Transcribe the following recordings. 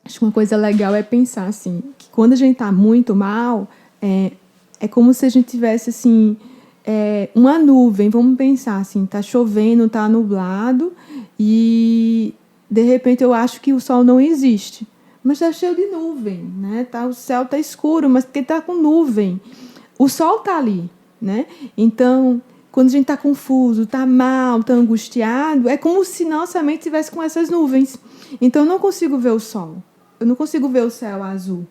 acho que uma coisa legal é pensar assim, que quando a gente está muito mal, é como se a gente tivesse assim, uma nuvem. Vamos pensar assim, está chovendo, está nublado e de repente eu acho que o sol não existe, mas está cheio de nuvem, né? O céu está escuro, mas porque está com nuvem. O sol está ali, né? Então, quando a gente está confuso, está mal, está angustiado, é como se nossa mente estivesse com essas nuvens. Então, eu não consigo ver o sol. Eu não consigo ver o céu azul.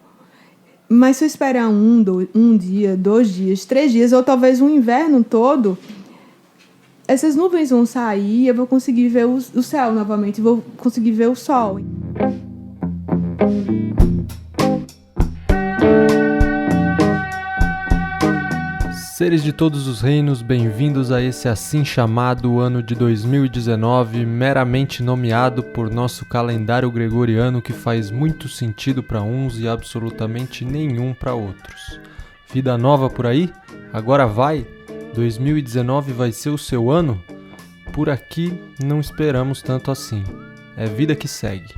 Mas se eu esperar um dia, 2 dias, 3 dias, ou talvez um inverno todo, essas nuvens vão sair e eu vou conseguir ver o céu novamente, vou conseguir ver o sol. Seres de todos os reinos, bem-vindos a esse assim chamado ano de 2019, meramente nomeado por nosso calendário gregoriano, que faz muito sentido para uns e absolutamente nenhum para outros. Vida nova por aí? Agora vai? 2019 vai ser o seu ano? Por aqui não esperamos tanto assim. É vida que segue.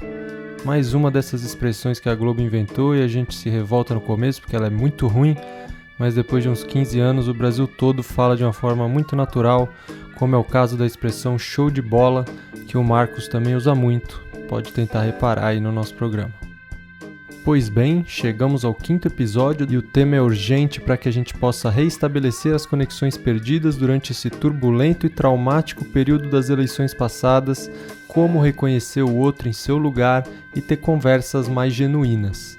Mais uma dessas expressões que a Globo inventou e a gente se revolta no começo porque ela é muito ruim, mas depois de uns 15 anos o Brasil todo fala de uma forma muito natural, como é o caso da expressão show de bola, que o Marcos também usa muito, pode tentar reparar aí no nosso programa. Pois bem, chegamos ao 5º episódio e o tema é urgente para que a gente possa reestabelecer as conexões perdidas durante esse turbulento e traumático período das eleições passadas, como reconhecer o outro em seu lugar e ter conversas mais genuínas.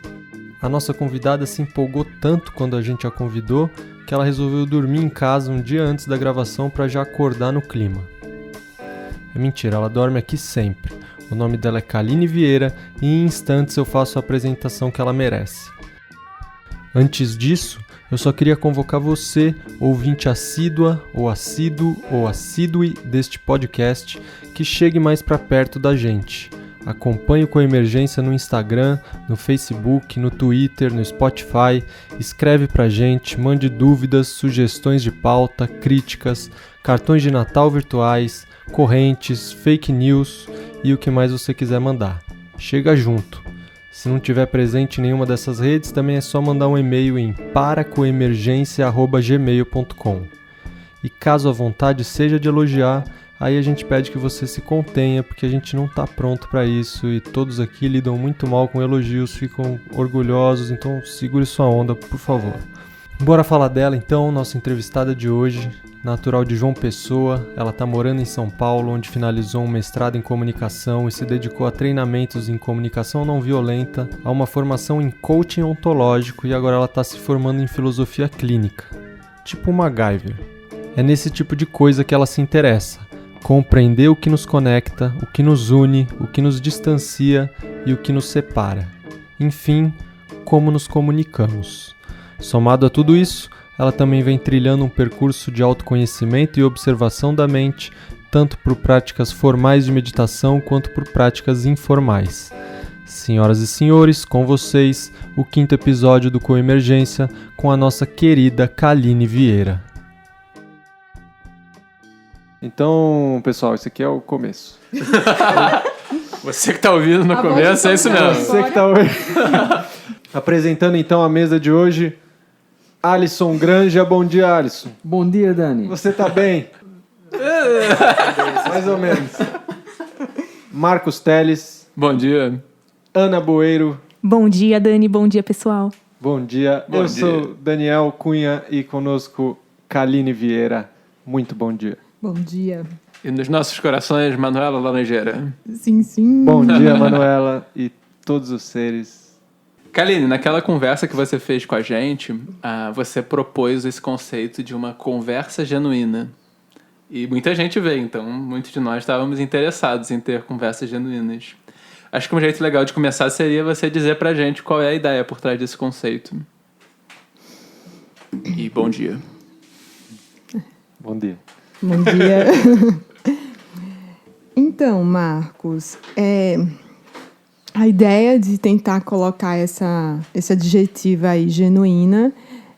A nossa convidada se empolgou tanto quando a gente a convidou que ela resolveu dormir em casa um dia antes da gravação para já acordar no clima. É mentira, ela dorme aqui sempre. O nome dela é Kaline Vieira e em instantes eu faço a apresentação que ela merece. Antes disso, eu só queria convocar você, ouvinte assídua ou assíduo ou assídue deste podcast, que chegue mais para perto da gente. Acompanhe o Coemergência no Instagram, no Facebook, no Twitter, no Spotify, escreve pra gente, mande dúvidas, sugestões de pauta, críticas, cartões de Natal virtuais, correntes, fake news e o que mais você quiser mandar. Chega junto! Se não tiver presente em nenhuma dessas redes, também é só mandar um e-mail em paracoemergencia@gmail.com. E caso a vontade seja de elogiar, aí a gente pede que você se contenha, porque a gente não está pronto para isso e todos aqui lidam muito mal com elogios, ficam orgulhosos, então segure sua onda, por favor. Bora falar dela então, nossa entrevistada de hoje, natural de João Pessoa, ela está morando em São Paulo, onde finalizou um mestrado em comunicação e se dedicou a treinamentos em comunicação não violenta, a uma formação em coaching ontológico e agora ela está se formando em filosofia clínica, tipo MacGyver. É nesse tipo de coisa que ela se interessa. Compreender o que nos conecta, o que nos une, o que nos distancia e o que nos separa. Enfim, como nos comunicamos. Somado a tudo isso, ela também vem trilhando um percurso de autoconhecimento e observação da mente, tanto por práticas formais de meditação quanto por práticas informais. Senhoras e senhores, com vocês, o 5º episódio do Coemergência com a nossa querida Kaline Vieira. Então, pessoal, esse aqui é o começo. Você que tá ouvindo no começo, é isso mesmo. Você que tá ouvindo. Apresentando então a mesa de hoje, Alisson Granja. Bom dia, Alisson. Bom dia, Dani. Você tá bem? Mais ou menos. Marcos Teles. Bom dia. Ana Boeiro. Bom dia, Dani. Bom dia, pessoal. Bom dia. Eu sou Daniel Cunha e conosco Kaline Vieira. Muito bom dia. Bom dia. E nos nossos corações, Manuela Laranjeira. Sim, sim. Bom dia, Manuela e todos os seres. Kaline, naquela conversa que você fez com a gente, você propôs esse conceito de uma conversa genuína. E muita gente veio, então muitos de nós estávamos interessados em ter conversas genuínas. Acho que um jeito legal de começar seria você dizer pra gente qual é a ideia por trás desse conceito. E bom dia. Bom dia. Bom dia. Então, Marcos, a ideia de tentar colocar esse adjetivo aí, genuína,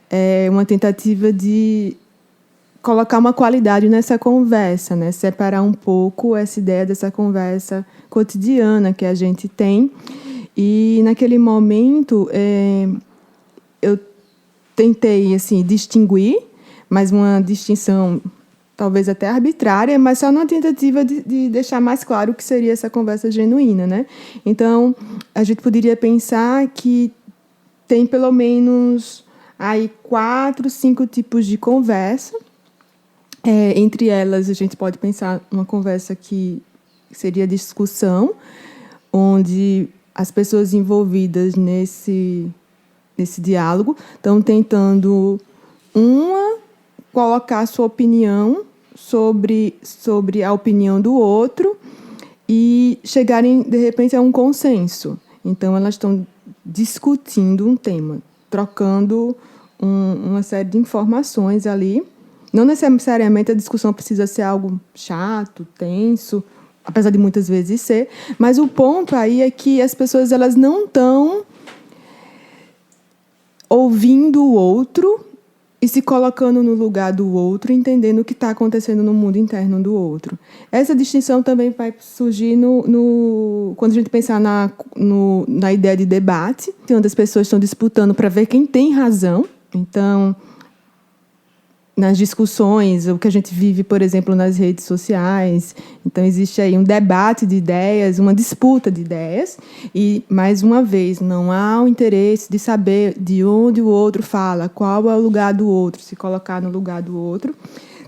é uma tentativa de colocar uma qualidade nessa conversa, né? Separar um pouco essa ideia dessa conversa cotidiana que a gente tem E naquele momento eu tentei assim distinguir, mas uma distinção talvez até arbitrária, mas só numa tentativa de deixar mais claro o que seria essa conversa genuína, né? Então, a gente poderia pensar que tem pelo menos aí 4, 5 tipos de conversa. Entre elas, a gente pode pensar uma conversa que seria discussão, onde as pessoas envolvidas nesse diálogo estão tentando colocar sua opinião sobre a opinião do outro e chegarem, de repente, a um consenso. Então, elas estão discutindo um tema, trocando uma série de informações ali. Não necessariamente a discussão precisa ser algo chato, tenso, apesar de muitas vezes ser, mas o ponto aí é que as pessoas elas não estão ouvindo o outro e se colocando no lugar do outro, entendendo o que está acontecendo no mundo interno do outro. Essa distinção também vai surgir quando a gente pensar na ideia de debate, onde as pessoas estão disputando para ver quem tem razão. Então, nas discussões, o que a gente vive, por exemplo, nas redes sociais. Então, existe aí um debate de ideias, uma disputa de ideias. E, mais uma vez, não há o interesse de saber de onde o outro fala, qual é o lugar do outro, se colocar no lugar do outro.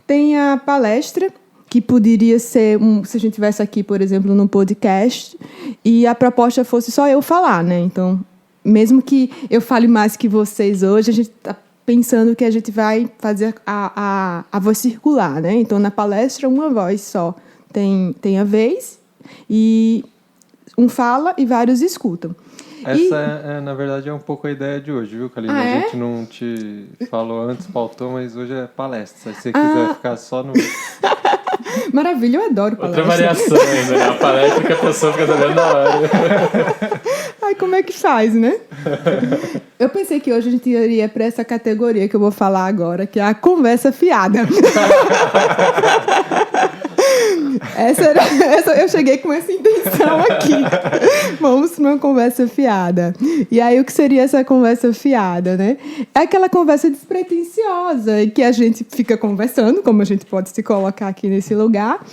Tem a palestra, que poderia ser, se a gente estivesse aqui, por exemplo, num podcast, e a proposta fosse só eu falar, né? Então, mesmo que eu fale mais que vocês hoje, a gente está pensando que a gente vai fazer a voz circular, né? Então, na palestra, uma voz só tem a vez, e um fala e vários escutam. Essa, na verdade, é um pouco a ideia de hoje, viu, Kaline? A gente não te falou antes, pautou, mas hoje é palestra. Se você quiser ficar só no... Maravilha, eu adoro palestra. Outra variação ainda, né? A palestra que a pessoa fica sabendo na hora. Ai, como é que faz, né? Eu pensei que hoje a gente iria para essa categoria que eu vou falar agora, que é a conversa fiada. Eu cheguei com essa intenção aqui. Vamos para uma conversa fiada. E aí, o que seria essa conversa fiada, né? É aquela conversa despretensiosa, que a gente fica conversando, como a gente pode se colocar aqui nesse lugar,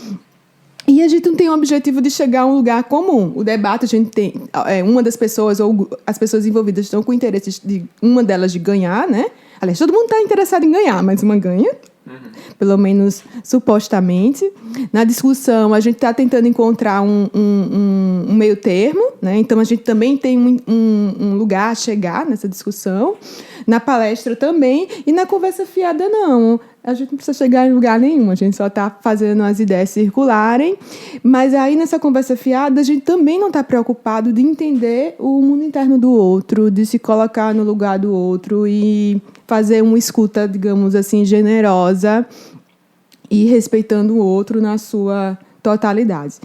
e a gente não tem o objetivo de chegar a um lugar comum. O debate, a gente tem... uma das pessoas, ou as pessoas envolvidas estão com interesse de uma delas de ganhar, né? Aliás, todo mundo está interessado em ganhar, mas uma ganha. Pelo menos supostamente. Na discussão, a gente está tentando encontrar um meio termo, né? Então, a gente também tem um lugar a chegar nessa discussão. Na palestra também. E na conversa fiada, não. A gente não precisa chegar em lugar nenhum. A gente só está fazendo as ideias circularem. Mas aí, nessa conversa fiada, a gente também não está preocupado de entender o mundo interno do outro, de se colocar no lugar do outro e fazer uma escuta, digamos assim, generosa e respeitando o outro na sua totalidade.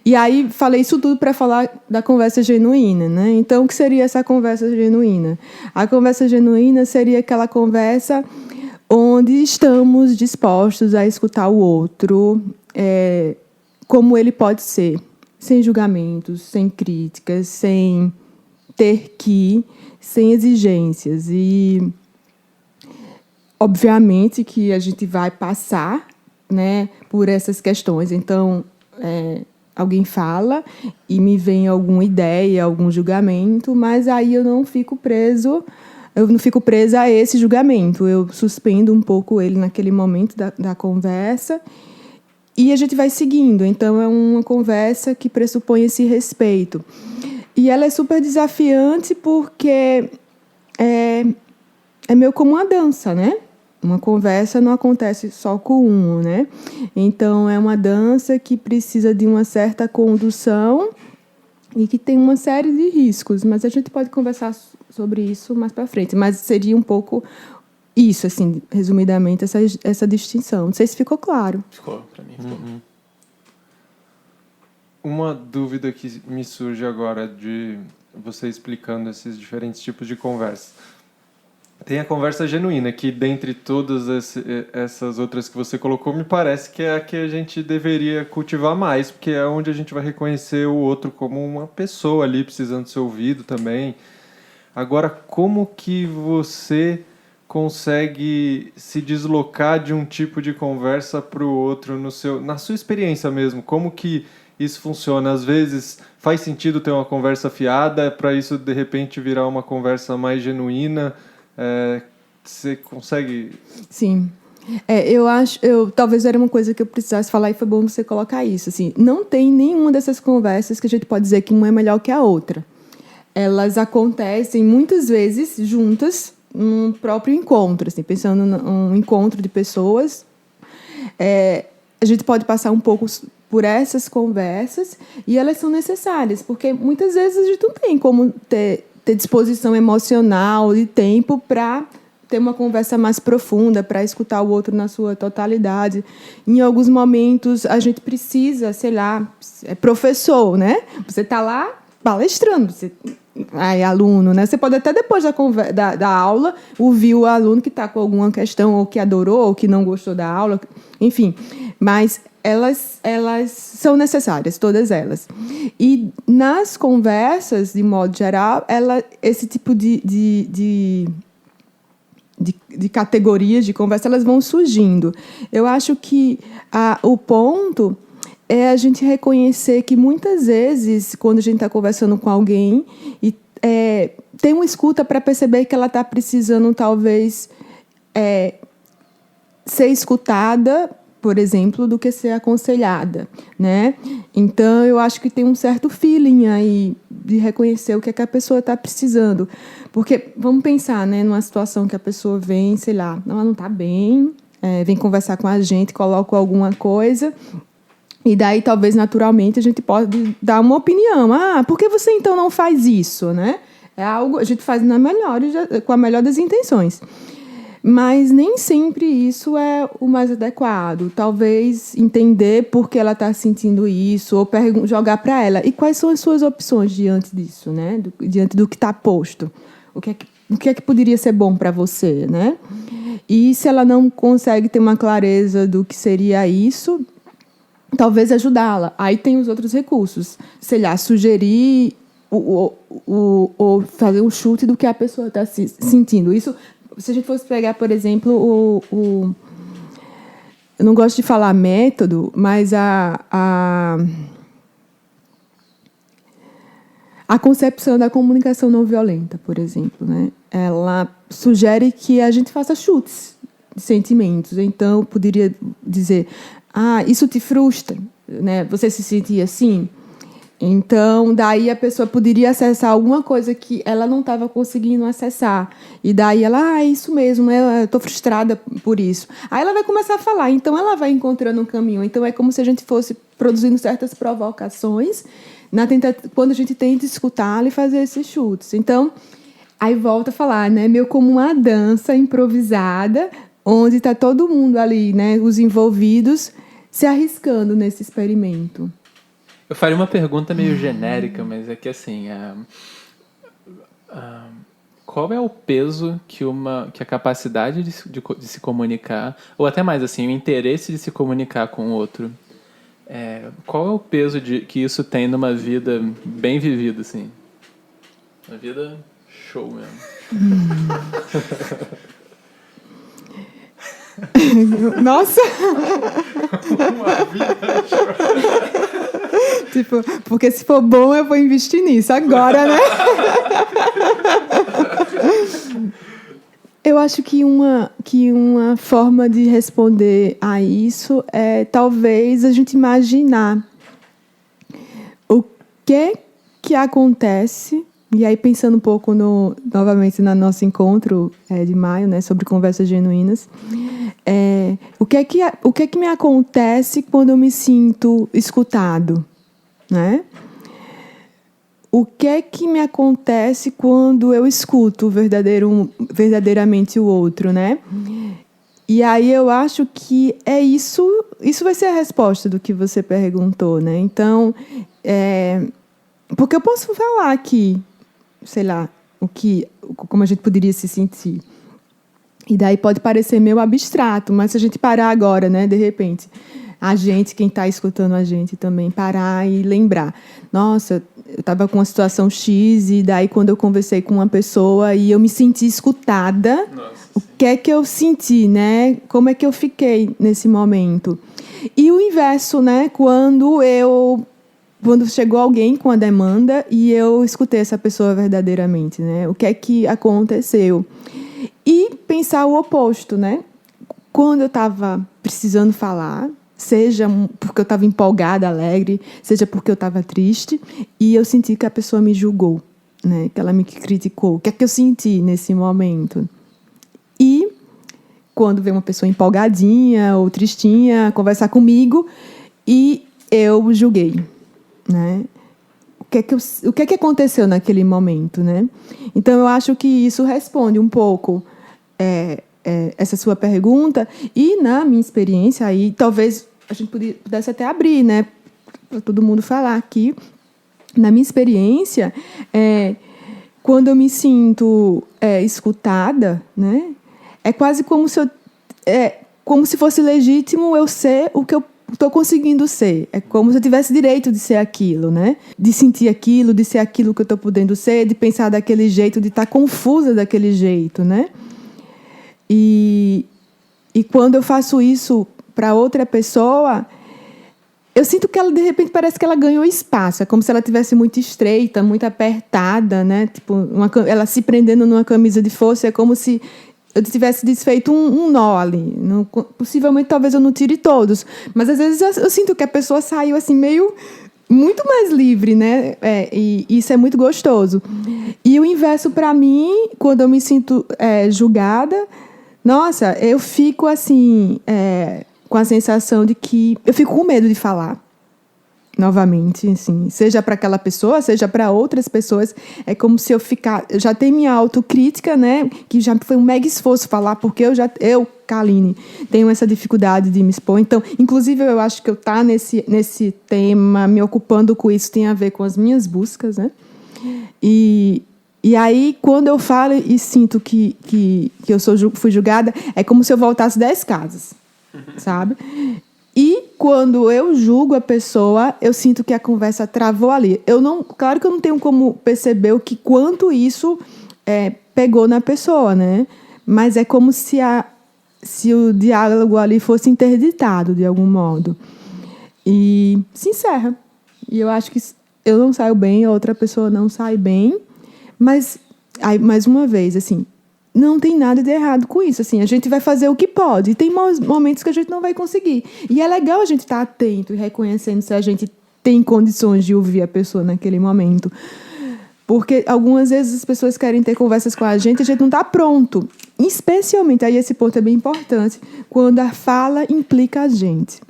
E aí, falei isso tudo para falar da conversa genuína, né? Então, o que seria essa conversa genuína? A conversa genuína seria aquela conversa onde estamos dispostos a escutar o outro como ele pode ser, sem julgamentos, sem críticas, sem sem exigências. E, obviamente, que a gente vai passar, né, por essas questões. Então, alguém fala e me vem alguma ideia, algum julgamento, mas aí eu não fico presa a esse julgamento. Eu suspendo um pouco ele naquele momento da conversa e a gente vai seguindo. Então, é uma conversa que pressupõe esse respeito. E ela é super desafiante porque é meio como uma dança, né? Uma conversa não acontece só com um, né? Então, é uma dança que precisa de uma certa condução e que tem uma série de riscos. Mas a gente pode conversar sobre isso mais para frente. Mas seria um pouco isso, assim, resumidamente, essa distinção. Não sei se ficou claro. Ficou, para mim ficou. Uma dúvida que me surge agora de você explicando esses diferentes tipos de conversa. Tem a conversa genuína, que dentre todas essas outras que você colocou, me parece que é a que a gente deveria cultivar mais, porque é onde a gente vai reconhecer o outro como uma pessoa ali, precisando ser ouvido também. Agora, como que você consegue se deslocar de um tipo de conversa para o outro na sua experiência mesmo? Como que isso funciona? Às vezes faz sentido ter uma conversa fiada para isso de repente virar uma conversa mais genuína. Você consegue? Sim. Talvez era uma coisa que eu precisasse falar e foi bom você colocar isso. Assim, não tem nenhuma dessas conversas que a gente pode dizer que uma é melhor que a outra. Elas acontecem muitas vezes juntas num próprio encontro, assim, pensando num encontro de pessoas. A gente pode passar um pouco por essas conversas e elas são necessárias, porque muitas vezes a gente não tem como ter disposição emocional e tempo para ter uma conversa mais profunda, para escutar o outro na sua totalidade. Em alguns momentos, a gente precisa, sei lá, é professor, né? Você está lá palestrando, aluno, né? Você pode até depois da aula ouvir o aluno que está com alguma questão, ou que adorou, ou que não gostou da aula, enfim. Mas elas são necessárias, todas elas. E nas conversas, de modo geral, esse tipo de categorias de conversa, elas vão surgindo. Eu acho que o ponto é a gente reconhecer que muitas vezes, quando a gente está conversando com alguém, tem uma escuta para perceber que ela está precisando, talvez, ser escutada, por exemplo, do que ser aconselhada, né? Então, eu acho que tem um certo feeling aí de reconhecer o que é que a pessoa está precisando. Porque, vamos pensar, né, numa situação que a pessoa vem, sei lá, ela não está bem, vem conversar com a gente, coloca alguma coisa, e daí, talvez, naturalmente, a gente pode dar uma opinião. Por que você, então, não faz isso, né? É algo a gente faz com a melhor das intenções. Mas nem sempre isso é o mais adequado. Talvez entender por que ela está sentindo isso, ou jogar para ela. E quais são as suas opções diante disso, né? Diante do que está posto. O que é que poderia ser bom para você, né? E se ela não consegue ter uma clareza do que seria isso, talvez ajudá-la. Aí tem os outros recursos. Sei lá, sugerir ou fazer um chute do que a pessoa está sentindo. Isso... Se a gente fosse pegar, por exemplo, eu não gosto de falar método, mas a concepção da comunicação não violenta, por exemplo, né? Ela sugere que a gente faça chutes de sentimentos. Então, eu poderia dizer, isso te frustra, né? Você se sentia assim? Então, daí a pessoa poderia acessar alguma coisa que ela não estava conseguindo acessar. E daí ela, é isso mesmo, eu estou frustrada por isso. Aí ela vai começar a falar, então ela vai encontrando um caminho. Então, é como se a gente fosse produzindo certas provocações quando a gente tenta escutá-la e fazer esses chutes. Então, aí volta a falar, né, meio como uma dança improvisada, onde está todo mundo ali, né, os envolvidos, se arriscando nesse experimento. Eu faria uma pergunta meio genérica, mas é que assim, qual é o peso que a capacidade de se comunicar, ou até mais assim, o interesse de se comunicar com o outro, qual é o peso que isso tem numa vida bem vivida, assim? Uma vida show mesmo. Nossa! Uma vida show. Tipo, porque se for bom, eu vou investir nisso agora, né? Eu acho que uma forma de responder a isso é talvez a gente imaginar o que acontece, e aí pensando um pouco novamente no nosso encontro de maio, né, sobre conversas genuínas, o que é que me acontece quando eu me sinto escutado, né? O que é que me acontece quando eu escuto verdadeiramente o outro, né? E aí eu acho que isso vai ser a resposta do que você perguntou, né? Então, porque eu posso falar aqui, sei lá, como a gente poderia se sentir. E daí pode parecer meio abstrato, mas se a gente parar agora, né, de repente, a gente, quem está escutando a gente também, parar e lembrar. Nossa, eu estava com uma situação X e daí quando eu conversei com uma pessoa e eu me senti escutada, o que é que eu senti, né? Como é que eu fiquei nesse momento? E o inverso, né? Quando chegou alguém com a demanda e eu escutei essa pessoa verdadeiramente, né? O que é que aconteceu? E pensar o oposto, né? Quando eu estava precisando falar, seja porque eu estava empolgada, alegre, seja porque eu estava triste, e eu senti que a pessoa me julgou, né? Que ela me criticou. O que é que eu senti nesse momento? E quando vem uma pessoa empolgadinha ou tristinha conversar comigo e eu julguei, né? O que é que aconteceu naquele momento, né? Então, eu acho que isso responde um pouco essa sua pergunta. E, na minha experiência, aí talvez a gente pudesse até abrir, né? Para todo mundo falar aqui. Na minha experiência, quando eu me sinto escutada, né? É quase como se fosse legítimo eu ser o que eu estou conseguindo ser. É como se eu tivesse direito de ser aquilo, né? De sentir aquilo, de ser aquilo que eu estou podendo ser, de pensar daquele jeito, de estar confusa daquele jeito, né? E quando eu faço isso para outra pessoa, eu sinto que ela, de repente, parece que ela ganhou espaço. É como se ela tivesse muito estreita, muito apertada, né? Tipo, ela se prendendo numa camisa de força. É como se eu tivesse desfeito um nó ali. Possivelmente, talvez eu não tire todos. Mas, às vezes, eu sinto que a pessoa saiu assim, meio... muito mais livre, né? E isso é muito gostoso. E o inverso, para mim, quando eu me sinto julgada... Nossa, eu fico assim, com a sensação de que... Eu fico com medo de falar. Novamente, assim, seja para aquela pessoa, seja para outras pessoas. É como se eu já tenho minha autocrítica, né? Que já foi um mega esforço falar, porque eu, Kaline, tenho essa dificuldade de me expor. Então, inclusive, eu acho que eu estar nesse tema, me ocupando com isso, tem a ver com as minhas buscas, né? E aí, quando eu falo e sinto que eu fui julgada, é como se eu voltasse 10 casas, sabe? E quando eu julgo a pessoa, eu sinto que a conversa travou ali. Claro que eu não tenho como perceber quanto isso pegou na pessoa, né? Mas é como se o diálogo ali fosse interditado de algum modo. E se encerra. E eu acho que eu não saio bem, a outra pessoa não sai bem. Mas, aí, mais uma vez, assim, não tem nada de errado com isso. Assim, a gente vai fazer o que pode. E tem momentos que a gente não vai conseguir. E é legal a gente estar atento e reconhecendo se a gente tem condições de ouvir a pessoa naquele momento. Porque algumas vezes as pessoas querem ter conversas com a gente não está pronto. Especialmente, aí esse ponto é bem importante, quando a fala implica a gente.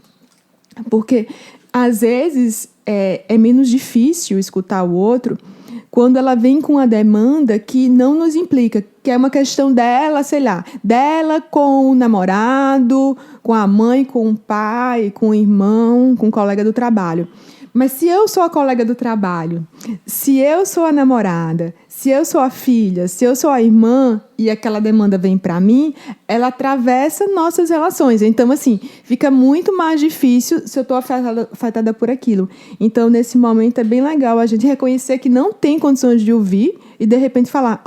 Porque, às vezes, é menos difícil escutar o outro quando ela vem com uma demanda que não nos implica, que é uma questão dela, sei lá, dela com o namorado, com a mãe, com o pai, com o irmão, com o colega do trabalho. Mas se eu sou a colega do trabalho, se eu sou a namorada, se eu sou a filha, se eu sou a irmã e aquela demanda vem para mim, ela atravessa nossas relações. Então, assim, fica muito mais difícil se eu estou afetada por aquilo. Então, nesse momento, é bem legal a gente reconhecer que não tem condições de ouvir e, de repente, falar,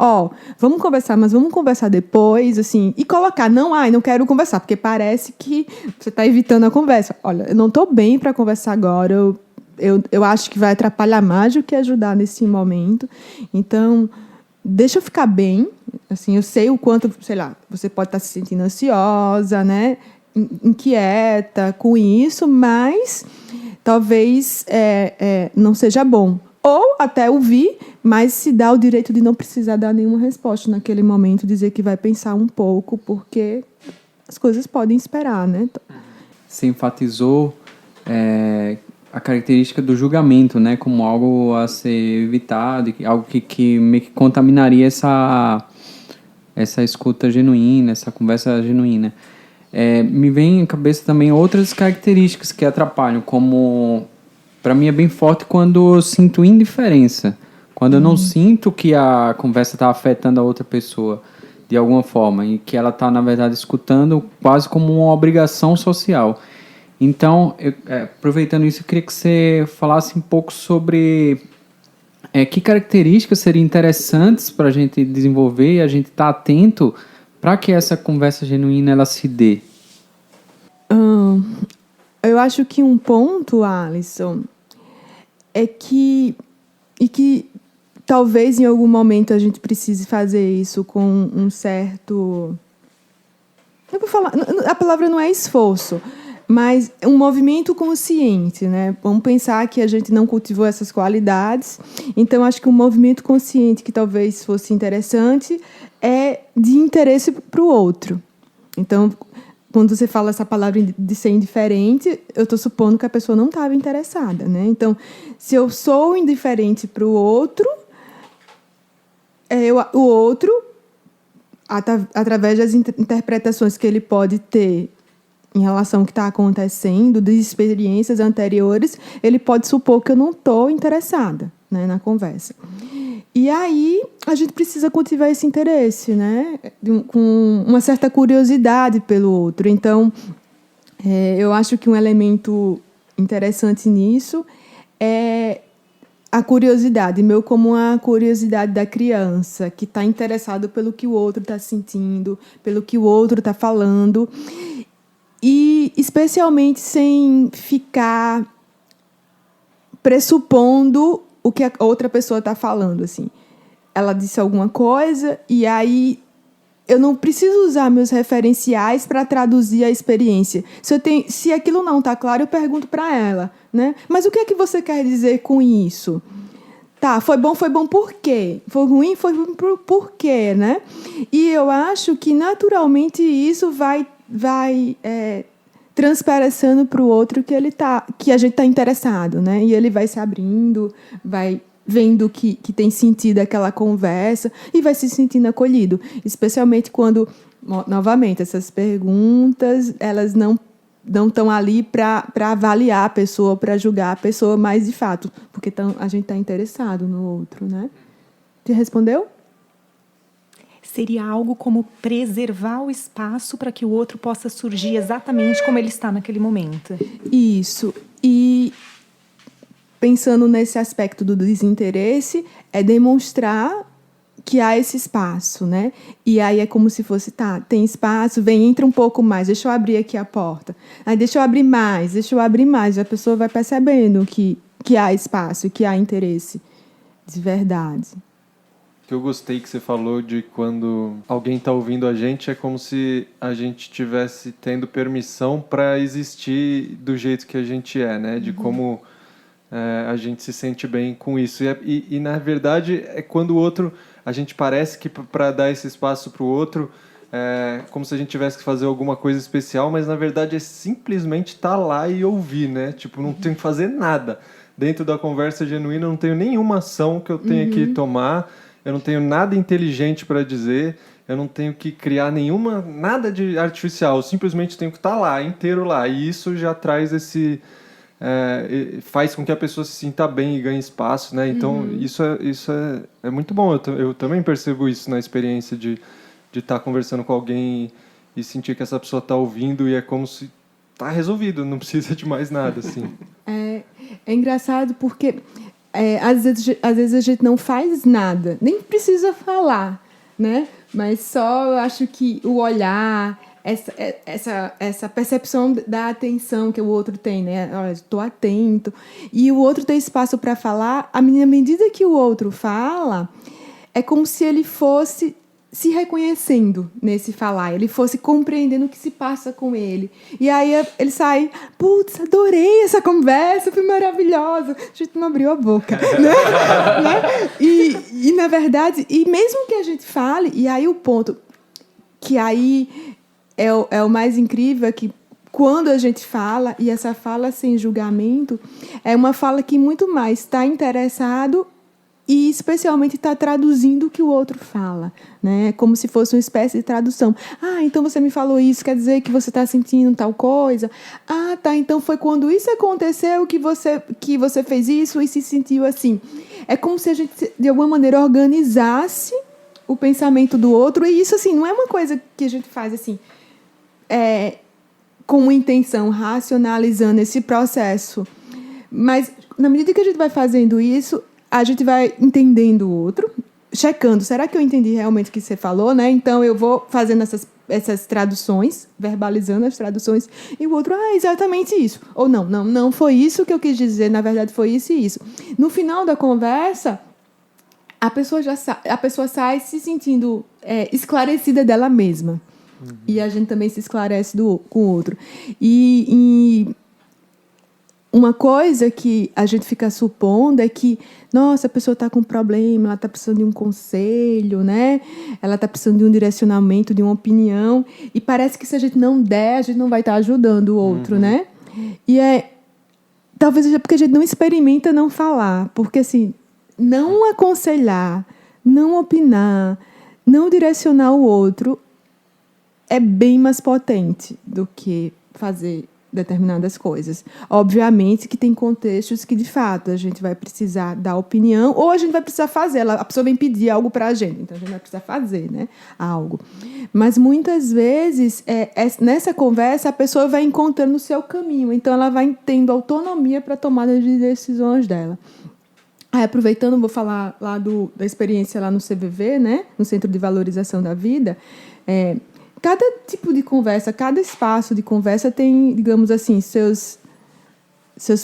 vamos conversar, mas vamos conversar depois, assim, e colocar, não quero conversar, porque parece que você está evitando a conversa. Olha, eu não estou bem para conversar agora, eu acho que vai atrapalhar mais do que ajudar nesse momento. Então, deixa eu ficar bem. Assim, eu sei o quanto, sei lá, você pode estar se sentindo ansiosa, né? Inquieta com isso, mas talvez não seja bom. Ou até ouvir, mas se dá o direito de não precisar dar nenhuma resposta naquele momento, dizer que vai pensar um pouco, porque as coisas podem esperar, né? Você enfatizou a característica do julgamento, né, como algo a ser evitado, algo que meio que contaminaria essa escuta genuína, essa conversa genuína. Me vem à cabeça também outras características que atrapalham, como, para mim é bem forte quando eu sinto indiferença, quando eu não sinto que a conversa está afetando a outra pessoa. de alguma forma, em que ela está, na verdade, escutando quase como uma obrigação social. Então, aproveitando isso, eu queria que você falasse um pouco sobre que características seriam interessantes para a gente desenvolver e a gente estar atento para que essa conversa genuína ela se dê. Eu acho que um ponto, Alisson, é que talvez em algum momento a gente precise fazer isso com um certo... Eu vou falar, a palavra não é esforço, mas um movimento consciente, né? Vamos pensar que a gente não cultivou essas qualidades, então acho que um movimento consciente que talvez fosse interessante é de interesse para o outro. Então, quando você fala essa palavra de ser indiferente, eu estou supondo que a pessoa não estava interessada, né? Então, se eu sou indiferente para o outro, o outro, através das interpretações que ele pode ter em relação ao que está acontecendo, de experiências anteriores, ele pode supor que eu não estou interessada, né, na conversa. E aí a gente precisa cultivar esse interesse, né, com uma certa curiosidade pelo outro. Então, eu acho que um elemento interessante nisso é a curiosidade, meu como a curiosidade da criança, que está interessado pelo que o outro está sentindo, pelo que o outro está falando, e especialmente sem ficar pressupondo o que a outra pessoa está falando. Assim. Ela disse alguma coisa e aí eu não preciso usar meus referenciais para traduzir a experiência. Se aquilo não está claro, eu pergunto para ela, né? Mas o que é que você quer dizer com isso? Tá, foi bom por quê? Foi ruim por quê, né? E eu acho que naturalmente isso vai transparecendo para o outro que a gente está interessado, né? E ele vai se abrindo, vai vendo que tem sentido aquela conversa e vai se sentindo acolhido. Especialmente quando, novamente, essas perguntas, elas não estão ali para avaliar a pessoa, para julgar a pessoa, mas, de fato, porque a gente está interessado no outro, né? Te respondeu? Seria algo como preservar o espaço para que o outro possa surgir exatamente como ele está naquele momento. Isso. E pensando nesse aspecto do desinteresse, é demonstrar que há esse espaço, né? E aí é como se fosse, tem espaço, entra um pouco mais, deixa eu abrir aqui a porta. Aí deixa eu abrir mais. A pessoa vai percebendo que há espaço e que há interesse de verdade. Que eu gostei que você falou de quando alguém está ouvindo a gente, é como se a gente estivesse tendo permissão para existir do jeito que a gente é, né? De como a gente se sente bem com isso. E na verdade, é quando o outro... A gente parece que para dar esse espaço para o outro, como se a gente tivesse que fazer alguma coisa especial, mas na verdade é simplesmente estar lá e ouvir, né? Tipo, não tenho que fazer nada. Dentro da conversa genuína, eu não tenho nenhuma ação que eu tenha que tomar, eu não tenho nada inteligente para dizer, eu não tenho que criar nada de artificial, eu simplesmente tenho que estar lá, inteiro lá. E isso já traz faz com que a pessoa se sinta bem e ganhe espaço, né? Então, isso é muito bom. Eu também percebo isso na experiência de estar conversando com alguém e sentir que essa pessoa está ouvindo e é como se está resolvido, não precisa de mais nada, assim. É engraçado porque às vezes a gente não faz nada, nem precisa falar, né? Mas só eu acho que o olhar, essa percepção da atenção que o outro tem, né? Olha, estou atento. E o outro tem espaço para falar. À medida que o outro fala, é como se ele fosse se reconhecendo nesse falar, ele fosse compreendendo o que se passa com ele. E aí ele sai, putz, adorei essa conversa, foi maravilhosa. A gente não abriu a boca, né? E na verdade, e mesmo que a gente fale, e aí o ponto que aí é o mais incrível, é que quando a gente fala, e essa fala sem julgamento, é uma fala que muito mais está interessado e especialmente está traduzindo o que o outro fala, né? Como se fosse uma espécie de tradução. Ah, então você me falou isso, quer dizer que você está sentindo tal coisa? Ah, tá, então foi quando isso aconteceu que você fez isso e se sentiu assim. É como se a gente, de alguma maneira, organizasse o pensamento do outro. E isso, assim, não é uma coisa que a gente faz, assim, com uma intenção, racionalizando esse processo. Mas, na medida que a gente vai fazendo isso, a gente vai entendendo o outro, checando, será que eu entendi realmente o que você falou, né? Então, eu vou fazendo essas traduções, verbalizando as traduções, e o outro, exatamente isso. Ou não foi isso que eu quis dizer, na verdade foi isso e isso. No final da conversa, a pessoa sai se sentindo esclarecida dela mesma. Uhum. E a gente também se esclarece com o outro. E uma coisa que a gente fica supondo é que, nossa, a pessoa está com um problema, ela está precisando de um conselho, né? Ela está precisando de um direcionamento, de uma opinião. E parece que se a gente não der, a gente não vai estar ajudando o outro, né? E talvez seja porque a gente não experimenta não falar. Porque, assim, não aconselhar, não opinar, não direcionar o outro é bem mais potente do que fazer determinadas coisas. Obviamente que tem contextos que, de fato, a gente vai precisar dar opinião ou a gente vai precisar fazer. A pessoa vem pedir algo para a gente, então a gente vai precisar fazer, né, algo. Mas, muitas vezes, nessa conversa, a pessoa vai encontrando o seu caminho. Então, ela vai tendo autonomia para a tomada de decisões dela. Aproveitando, vou falar lá da experiência lá no CVV, né, no Centro de Valorização da Vida. Cada tipo de conversa, cada espaço de conversa tem, digamos assim, seus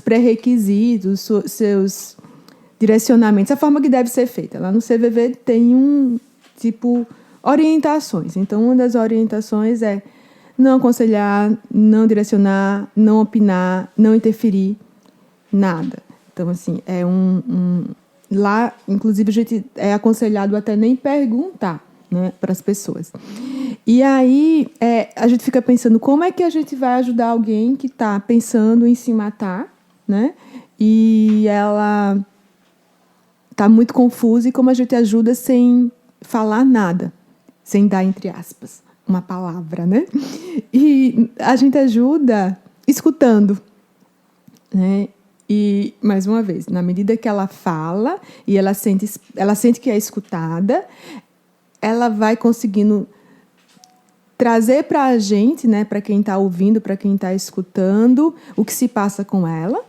pré-requisitos, seus direcionamentos, a forma que deve ser feita. Lá no CVV tem orientações. Então, uma das orientações é não aconselhar, não direcionar, não opinar, não interferir, nada. Então, assim, lá, inclusive, a gente é aconselhado até nem perguntar, né, para as pessoas. E aí, a gente fica pensando como é que a gente vai ajudar alguém que está pensando em se matar, né? E ela está muito confusa, e como a gente ajuda sem falar nada, sem dar, entre aspas, uma palavra, né? E a gente ajuda escutando, né? E, mais uma vez, na medida que ela fala e ela sente que é escutada, ela vai conseguindo trazer para a gente, né, para quem está ouvindo, para quem está escutando, o que se passa com ela.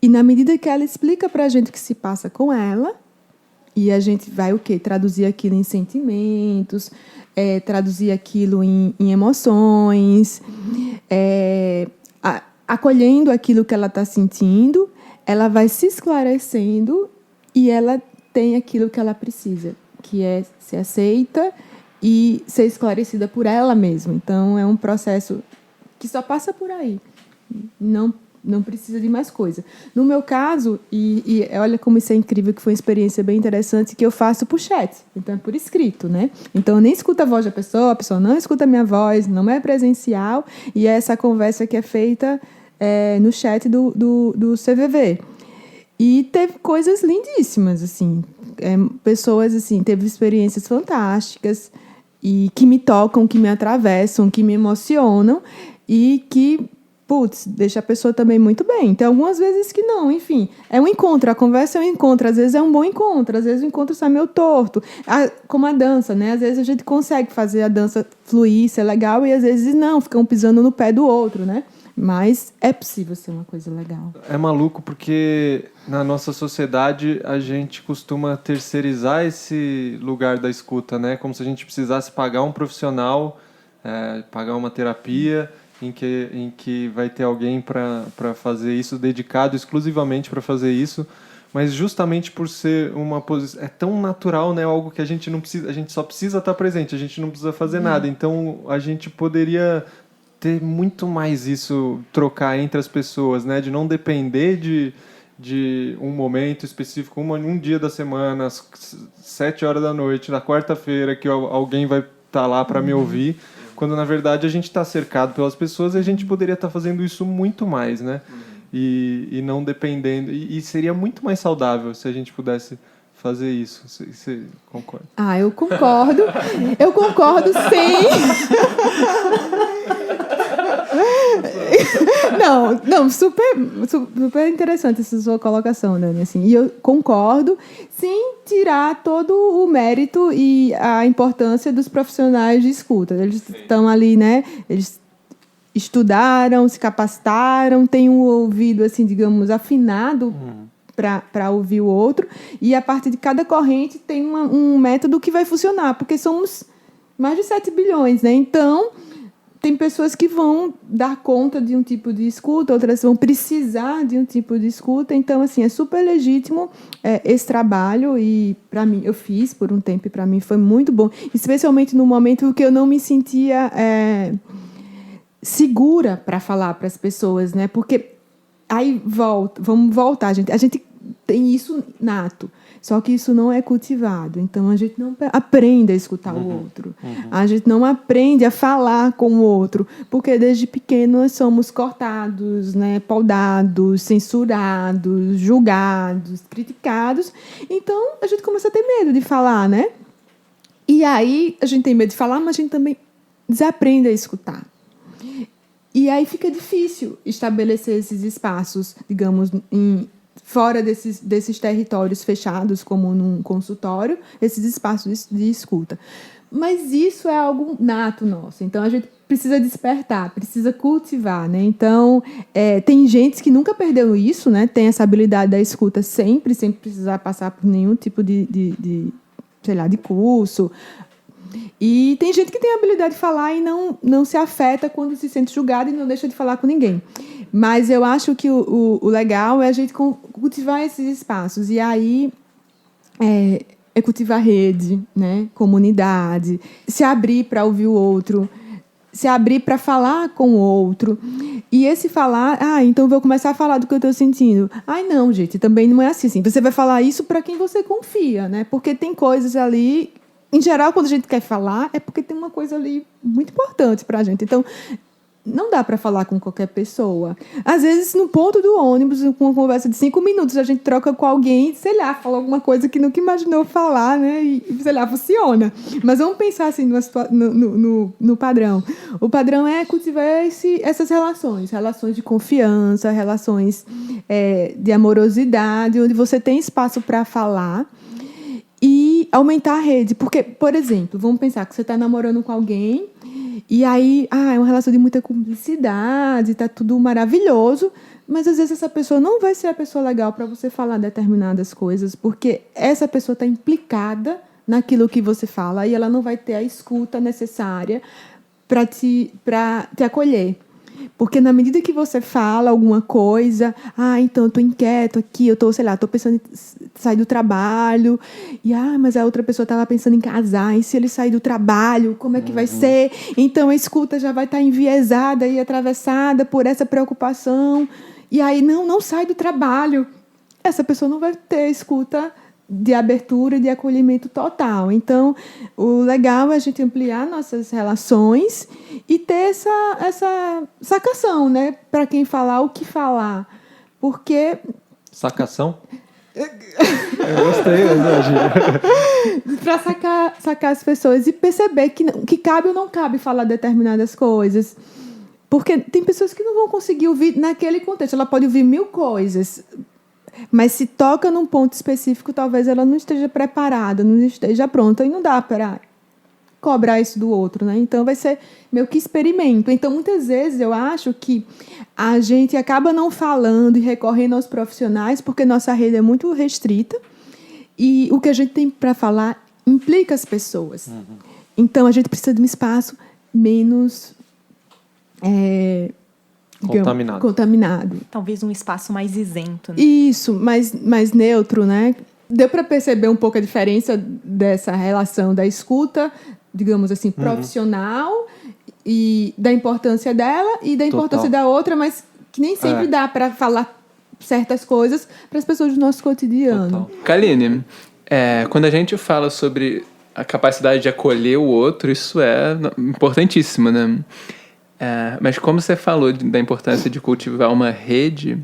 E, na medida que ela explica para a gente o que se passa com ela, e a gente vai o quê? Traduzir aquilo em sentimentos, traduzir aquilo em emoções, acolhendo aquilo que ela está sentindo, ela vai se esclarecendo e ela tem aquilo que ela precisa, que é ser aceita e ser esclarecida por ela mesma. Então, é um processo que só passa por aí. Não precisa de mais coisa. No meu caso, e olha como isso é incrível, que foi uma experiência bem interessante, que eu faço por chat. Então, é por escrito, né? Então, eu nem escuto a voz da pessoa, a pessoa não escuta a minha voz, não é presencial, e é essa conversa que é feita no chat do CVV. E teve coisas lindíssimas, assim. Pessoas, assim, teve experiências fantásticas e que me tocam, que me atravessam, que me emocionam e que, deixa a pessoa também muito bem. Tem algumas vezes que não, enfim. É um encontro, a conversa é um encontro. Às vezes é um bom encontro, às vezes o encontro sai meio torto. Como a dança, né? Às vezes a gente consegue fazer a dança fluir, ser legal, e às vezes não, ficam pisando no pé do outro, né? Mas é possível ser uma coisa legal. É maluco porque na nossa sociedade a gente costuma terceirizar esse lugar da escuta, né? Como se a gente precisasse pagar um profissional, pagar uma terapia em que vai ter alguém para fazer isso, dedicado exclusivamente para fazer isso. Mas justamente por ser uma posição... É tão natural, né? Algo que a gente não precisa... A gente só precisa estar presente, a gente não precisa fazer nada. Então, a gente poderia ter muito mais isso, trocar entre as pessoas, né? De não depender de um momento específico, um dia da semana, às 7 horas da noite, na quarta-feira, que alguém vai estar lá para me ouvir, quando, na verdade, a gente está cercado pelas pessoas e a gente poderia estar fazendo isso muito mais, né? E não dependendo. E seria muito mais saudável se a gente pudesse fazer isso. Você concorda? Eu concordo. Eu concordo, sim. Não, super interessante essa sua colocação, Dani. Assim, e eu concordo, sem tirar todo o mérito e a importância dos profissionais de escuta. Eles estão ali, né? Eles estudaram, se capacitaram, têm um ouvido, assim, digamos, afinado para ouvir o outro. E a partir de cada corrente tem um método que vai funcionar, porque somos mais de 7 bilhões, né? Então, tem pessoas que vão dar conta de um tipo de escuta, outras vão precisar de um tipo de escuta. Então, assim, é super legítimo esse trabalho. E, para mim, eu fiz por um tempo e, para mim, foi muito bom. Especialmente no momento que eu não me sentia segura para falar para as pessoas, né? Porque aí vamos voltar, gente. A gente tem isso nato. Só que isso não é cultivado. Então, a gente não aprende a escutar o outro. A gente não aprende a falar com o outro. Porque, desde pequeno, nós somos cortados, né, podados, censurados, julgados, criticados. Então, a gente começa a ter medo de falar, né? E aí, a gente tem medo de falar, mas a gente também desaprende a escutar. E aí fica difícil estabelecer esses espaços, digamos, fora desses territórios fechados, como num consultório, esses espaços de escuta. Mas isso é algo nato nosso. Então, a gente precisa despertar, precisa cultivar, né? Então, tem gente que nunca perdeu isso, né? Tem essa habilidade da escuta sem precisar passar por nenhum tipo de curso. E tem gente que tem a habilidade de falar e não se afeta quando se sente julgado e não deixa de falar com ninguém. Mas eu acho que o legal é a gente cultivar esses espaços. E aí é cultivar rede, né? Comunidade, se abrir para ouvir o outro, se abrir para falar com o outro. E esse falar, então eu vou começar a falar do que eu estou sentindo. Não, gente, também não é assim. Você vai falar isso para quem você confia, né? Porque tem coisas ali... Em geral, quando a gente quer falar, é porque tem uma coisa ali muito importante para a gente. Então, não dá para falar com qualquer pessoa. Às vezes, no ponto do ônibus, com uma conversa de 5 minutos, a gente troca com alguém, sei lá, fala alguma coisa que nunca imaginou falar, né? E, sei lá, funciona. Mas vamos pensar assim no padrão. O padrão é cultivar essas relações de confiança, relações de amorosidade, onde você tem espaço para falar. E aumentar a rede. Porque, por exemplo, vamos pensar que você está namorando com alguém e aí é uma relação de muita cumplicidade, está tudo maravilhoso, mas às vezes essa pessoa não vai ser a pessoa legal para você falar determinadas coisas, porque essa pessoa está implicada naquilo que você fala e ela não vai ter a escuta necessária para te acolher. Porque na medida que você fala alguma coisa, então eu estou inquieto aqui, estou pensando em sair do trabalho, e mas a outra pessoa estava pensando em casar, e se ele sair do trabalho, como é que vai ser? Então a escuta já vai estar enviesada e atravessada por essa preocupação, e aí não sai do trabalho. Essa pessoa não vai ter a escuta de abertura e de acolhimento total. Então, o legal é a gente ampliar nossas relações e ter essa sacação, né? Para quem falar o que falar. Porque... Sacação? Eu gostei, hoje. Para sacar as pessoas e perceber que cabe ou não cabe falar determinadas coisas. Porque tem pessoas que não vão conseguir ouvir naquele contexto. Ela pode ouvir 1000 coisas, mas se toca num ponto específico, talvez ela não esteja preparada, não esteja pronta, e não dá para cobrar isso do outro, né? Então, vai ser meio que experimento. Então, muitas vezes, eu acho que a gente acaba não falando e recorrendo aos profissionais, porque nossa rede é muito restrita, e o que a gente tem para falar implica as pessoas. Então, a gente precisa de um espaço menos... contaminado. Talvez um espaço mais isento. Né? Isso, mais neutro, né? Deu para perceber um pouco a diferença dessa relação da escuta, digamos assim, profissional, e da importância dela e da importância da outra, mas que nem sempre dá para falar certas coisas para as pessoas do nosso cotidiano. Kaline, quando a gente fala sobre a capacidade de acolher o outro, isso é importantíssimo, né? Mas como você falou da importância de cultivar uma rede,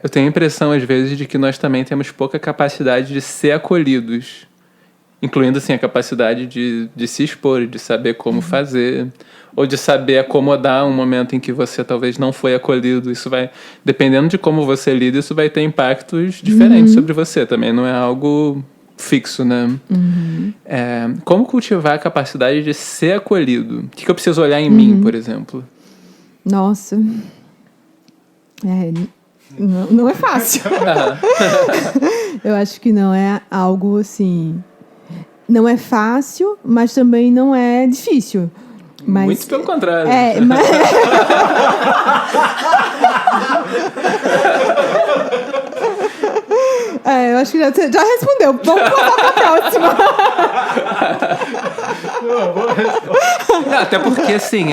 eu tenho a impressão, às vezes, de que nós também temos pouca capacidade de ser acolhidos. incluindo assim, a capacidade de se expor, de saber como fazer, ou de saber acomodar um momento em que você talvez não foi acolhido. Isso vai, dependendo de como você lida, isso vai ter impactos diferentes sobre você. Também não é algo fixo, né? Como cultivar a capacidade de ser acolhido? O que eu preciso olhar em mim, por exemplo? Nossa. Não é fácil. Eu acho que não é algo assim... Não é fácil, mas também não é difícil. Mas, muito pelo contrário. Eu acho que já respondeu. Vamos passar para a próxima. Até porque, assim,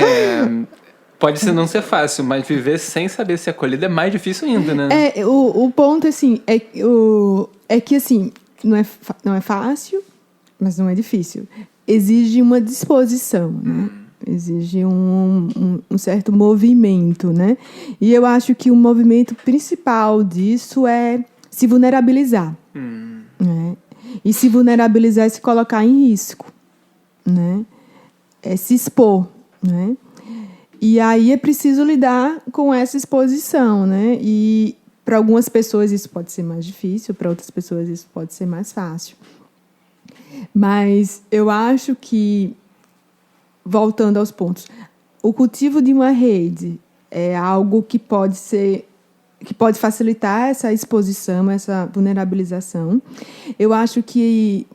pode não ser fácil, mas viver sem saber ser acolhido é mais difícil ainda, né? O ponto, assim, é que, assim, não é fácil, mas não é difícil. Exige uma disposição, né? Exige um certo movimento, né? E eu acho que o movimento principal disso é se vulnerabilizar. Né? E se vulnerabilizar é se colocar em risco, né? É se expor, né? E aí é preciso lidar com essa exposição, né? E para algumas pessoas isso pode ser mais difícil, para outras pessoas isso pode ser mais fácil. Mas eu acho que, voltando aos pontos, o cultivo de uma rede é algo que pode facilitar essa exposição, essa vulnerabilização. Eu acho que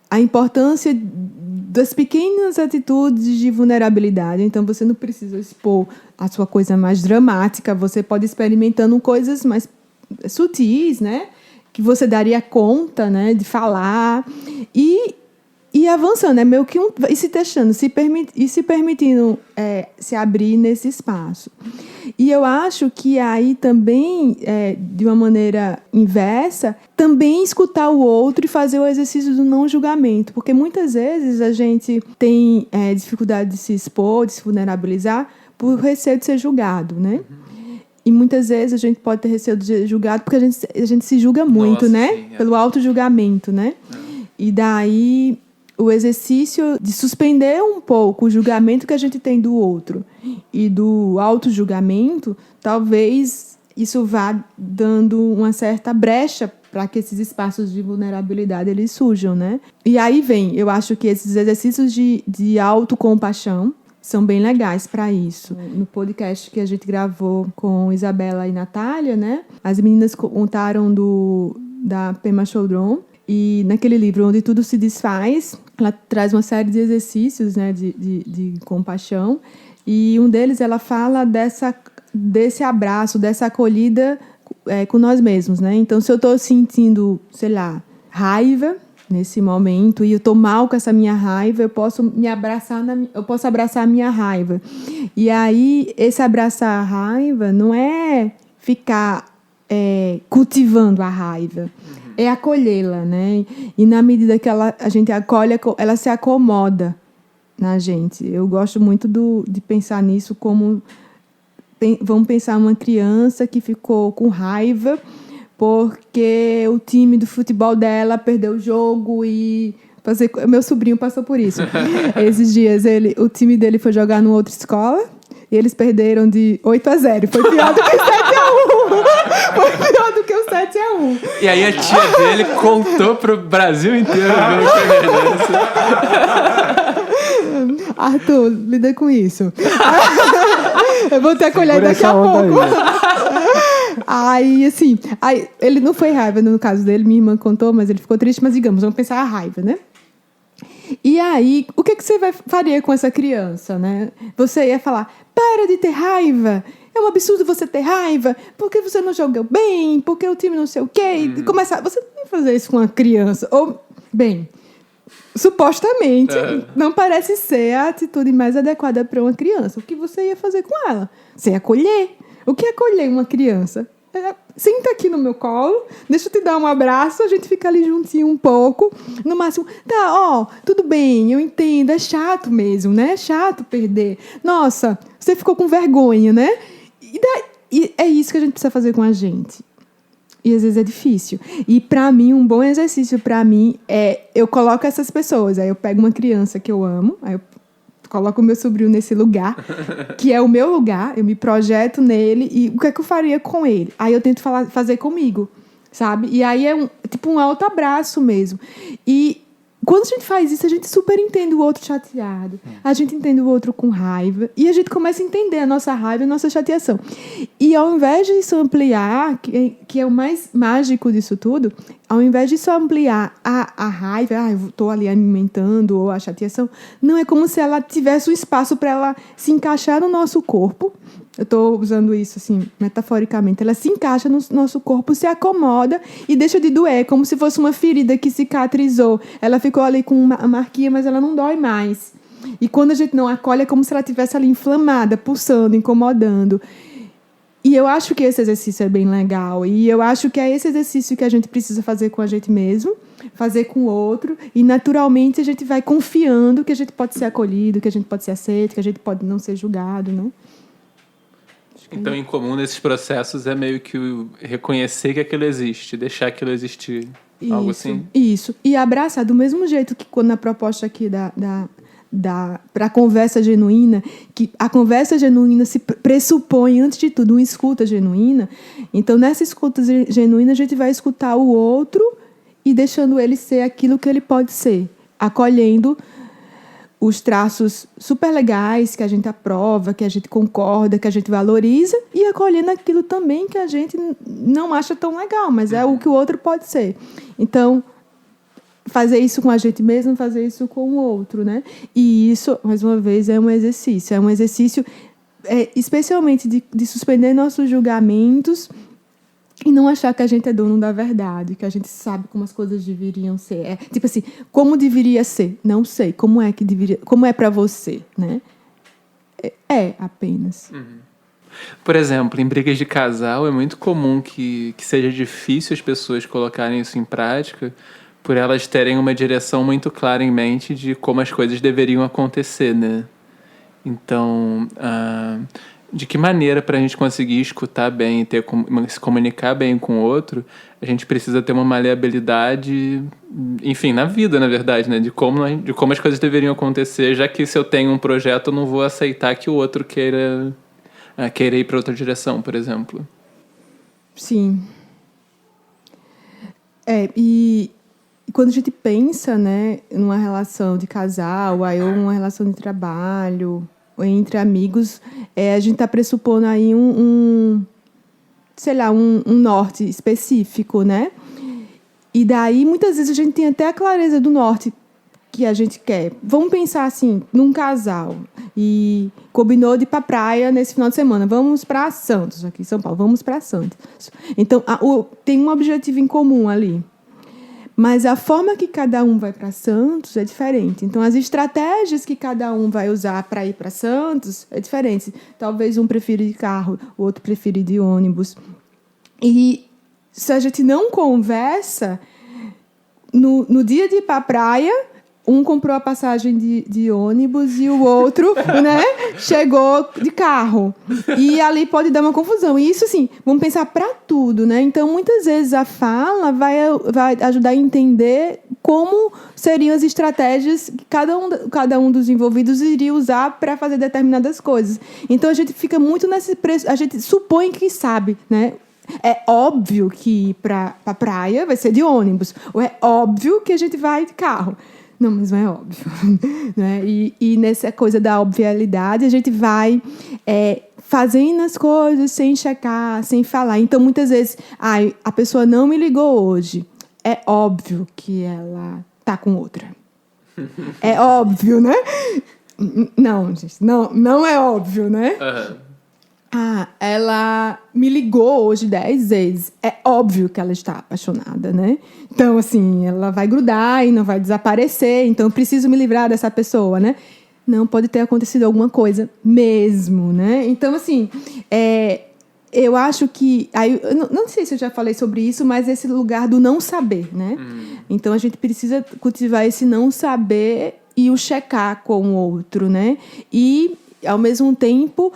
a importância das pequenas atitudes de vulnerabilidade. Então, você não precisa expor a sua coisa mais dramática, você pode ir experimentando coisas mais sutis, né? Que você daria conta, né, de falar e avançando, meio que e se testando, se permitindo se abrir nesse espaço. E eu acho que aí também, de uma maneira inversa, também escutar o outro e fazer o exercício do não julgamento, porque muitas vezes a gente tem dificuldade de se expor, de se vulnerabilizar por receio de ser julgado, né? E muitas vezes a gente pode ter receio de ser julgado porque a gente se julga muito, Nossa, né? Sim, Pelo auto-julgamento, né? E daí o exercício de suspender um pouco o julgamento que a gente tem do outro e do auto-julgamento, talvez isso vá dando uma certa brecha para que esses espaços de vulnerabilidade eles surjam, né? E aí eu acho que esses exercícios de autocompaixão são bem legais para isso. No podcast que a gente gravou com Isabela e Natália, né? As meninas contaram da Pema Chodron. E naquele livro, Onde Tudo Se Desfaz, ela traz uma série de exercícios, né, de compaixão. E um deles, ela fala desse abraço, dessa acolhida com nós mesmos, né? Então, se eu estou sentindo, sei lá, raiva nesse momento e eu estou mal com essa minha raiva, eu posso abraçar a minha raiva. E aí, esse abraçar a raiva não é ficar cultivando a raiva, é acolhê-la, né? E na medida que a gente acolhe, ela se acomoda na gente. Eu gosto muito de pensar nisso como... Vamos pensar uma criança que ficou com raiva porque o time do futebol dela perdeu o jogo e... Meu sobrinho passou por isso. Esses dias, o time dele foi jogar numa outra escola e eles perderam de 8-0. Foi pior do que 7-1. Foi pior do que o 7-1. E aí a tia dele contou pro Brasil inteiro ver o que é. Arthur, lida com isso. Eu vou ter que acolher daqui a pouco. Aí, assim, ele não foi raiva no caso dele, minha irmã contou, mas ele ficou triste, mas digamos, vamos pensar a raiva, né? E aí, o que você faria com essa criança, né? Você ia falar, para de ter raiva, é um absurdo você ter raiva, porque você não jogou bem, porque o time não sei o quê. E começar, você não ia fazer isso com uma criança. Ou, bem, supostamente, não parece ser a atitude mais adequada para uma criança. O que você ia fazer com ela? Você ia acolher. O que é acolher uma criança? Senta aqui no meu colo, deixa eu te dar um abraço, a gente fica ali juntinho um pouco. No máximo, tudo bem, eu entendo, é chato mesmo, né? É chato perder. Nossa, você ficou com vergonha, né? E é isso que a gente precisa fazer com a gente. E às vezes é difícil. E para mim, um bom exercício para mim é... Eu coloco essas pessoas. Aí eu pego uma criança que eu amo. Aí eu coloco o meu sobrinho nesse lugar, que é o meu lugar. Eu me projeto nele. E o que é que eu faria com ele? Aí eu tento fazer comigo, sabe? E aí é tipo um autoabraço mesmo. E quando a gente faz isso, a gente super entende o outro chateado. A gente entende o outro com raiva. E a gente começa a entender a nossa raiva e a nossa chateação. E ao invés disso ampliar, que é o mais mágico disso tudo, ao invés disso ampliar a raiva, eu estou ali alimentando, ou a chateação, não, é como se ela tivesse um espaço para ela se encaixar no nosso corpo. Eu estou usando isso, assim, metaforicamente. Ela se encaixa no nosso corpo, se acomoda e deixa de doer, como se fosse uma ferida que cicatrizou. Ela ficou ali com uma marquinha, mas ela não dói mais. E quando a gente não acolhe, é como se ela estivesse ali inflamada, pulsando, incomodando. E eu acho que esse exercício é bem legal. E eu acho que é esse exercício que a gente precisa fazer com a gente mesmo, fazer com o outro. E, naturalmente, a gente vai confiando que a gente pode ser acolhido, que a gente pode ser aceito, que a gente pode não ser julgado, né? Então, em comum nesses processos é meio que reconhecer que aquilo existe, deixar aquilo existir. Isso, algo assim? Isso. E abraçar do mesmo jeito que quando na proposta aqui para a conversa genuína, que a conversa genuína se pressupõe, antes de tudo, uma escuta genuína. Então, nessa escuta genuína, a gente vai escutar o outro e deixando ele ser aquilo que ele pode ser, acolhendo os traços super legais que a gente aprova, que a gente concorda, que a gente valoriza, e acolhendo aquilo também que a gente não acha tão legal, mas é o que o outro pode ser. Então, fazer isso com a gente mesmo, fazer isso com o outro, né? E isso, mais uma vez, é um exercício especialmente de suspender nossos julgamentos e não achar que a gente é dono da verdade, que a gente sabe como as coisas deveriam ser. Tipo assim, como deveria ser? Não sei. Como é que deveria? Como é para você, né? Apenas. Por exemplo, em brigas de casal é muito comum que seja difícil as pessoas colocarem isso em prática por elas terem uma direção muito clara em mente de como as coisas deveriam acontecer, né? Então, de que maneira, para a gente conseguir escutar bem e se comunicar bem com o outro, a gente precisa ter uma maleabilidade, enfim, na vida, na verdade, né? De como as coisas deveriam acontecer, já que se eu tenho um projeto, eu não vou aceitar que o outro queira ir para outra direção, por exemplo. Sim. E quando a gente pensa, né, numa relação de casal, ou uma relação de trabalho, entre amigos, a gente está pressupondo aí um norte específico, né? E daí, muitas vezes, a gente tem até a clareza do norte que a gente quer. Vamos pensar assim, num casal, e combinou de ir para a praia nesse final de semana. Vamos para Santos, aqui em São Paulo, vamos para Santos. Então, tem um objetivo em comum ali. Mas a forma que cada um vai para Santos é diferente. Então, as estratégias que cada um vai usar para ir para Santos é diferente. Talvez um prefira de carro, o outro prefira de ônibus. E se a gente não conversa, no dia de ir para a praia, um comprou a passagem de ônibus e o outro, né, chegou de carro. E ali pode dar uma confusão. E isso, assim, vamos pensar para tudo, né? Então, muitas vezes a fala vai ajudar a entender como seriam as estratégias que cada um dos envolvidos iria usar para fazer determinadas coisas. Então, a gente fica muito a gente supõe que sabe, né? É óbvio que ir para a praia vai ser de ônibus. Ou é óbvio que a gente vai de carro. Não, mas não é óbvio. Né? E nessa coisa da obvialidade, a gente vai fazendo as coisas sem checar, sem falar. Então, muitas vezes, a pessoa não me ligou hoje. É óbvio que ela está com outra. É óbvio, né? Não, gente, não é óbvio, né? Uhum. Ela me ligou hoje 10 vezes. É óbvio que ela está apaixonada, né? Então, assim, ela vai grudar e não vai desaparecer. Então, eu preciso me livrar dessa pessoa, né? Não, pode ter acontecido alguma coisa mesmo, né? Então, assim, eu acho que... eu não sei se eu já falei sobre isso, mas esse lugar do não saber, né? Então, a gente precisa cultivar esse não saber e o checar com o outro, né? E ao mesmo tempo,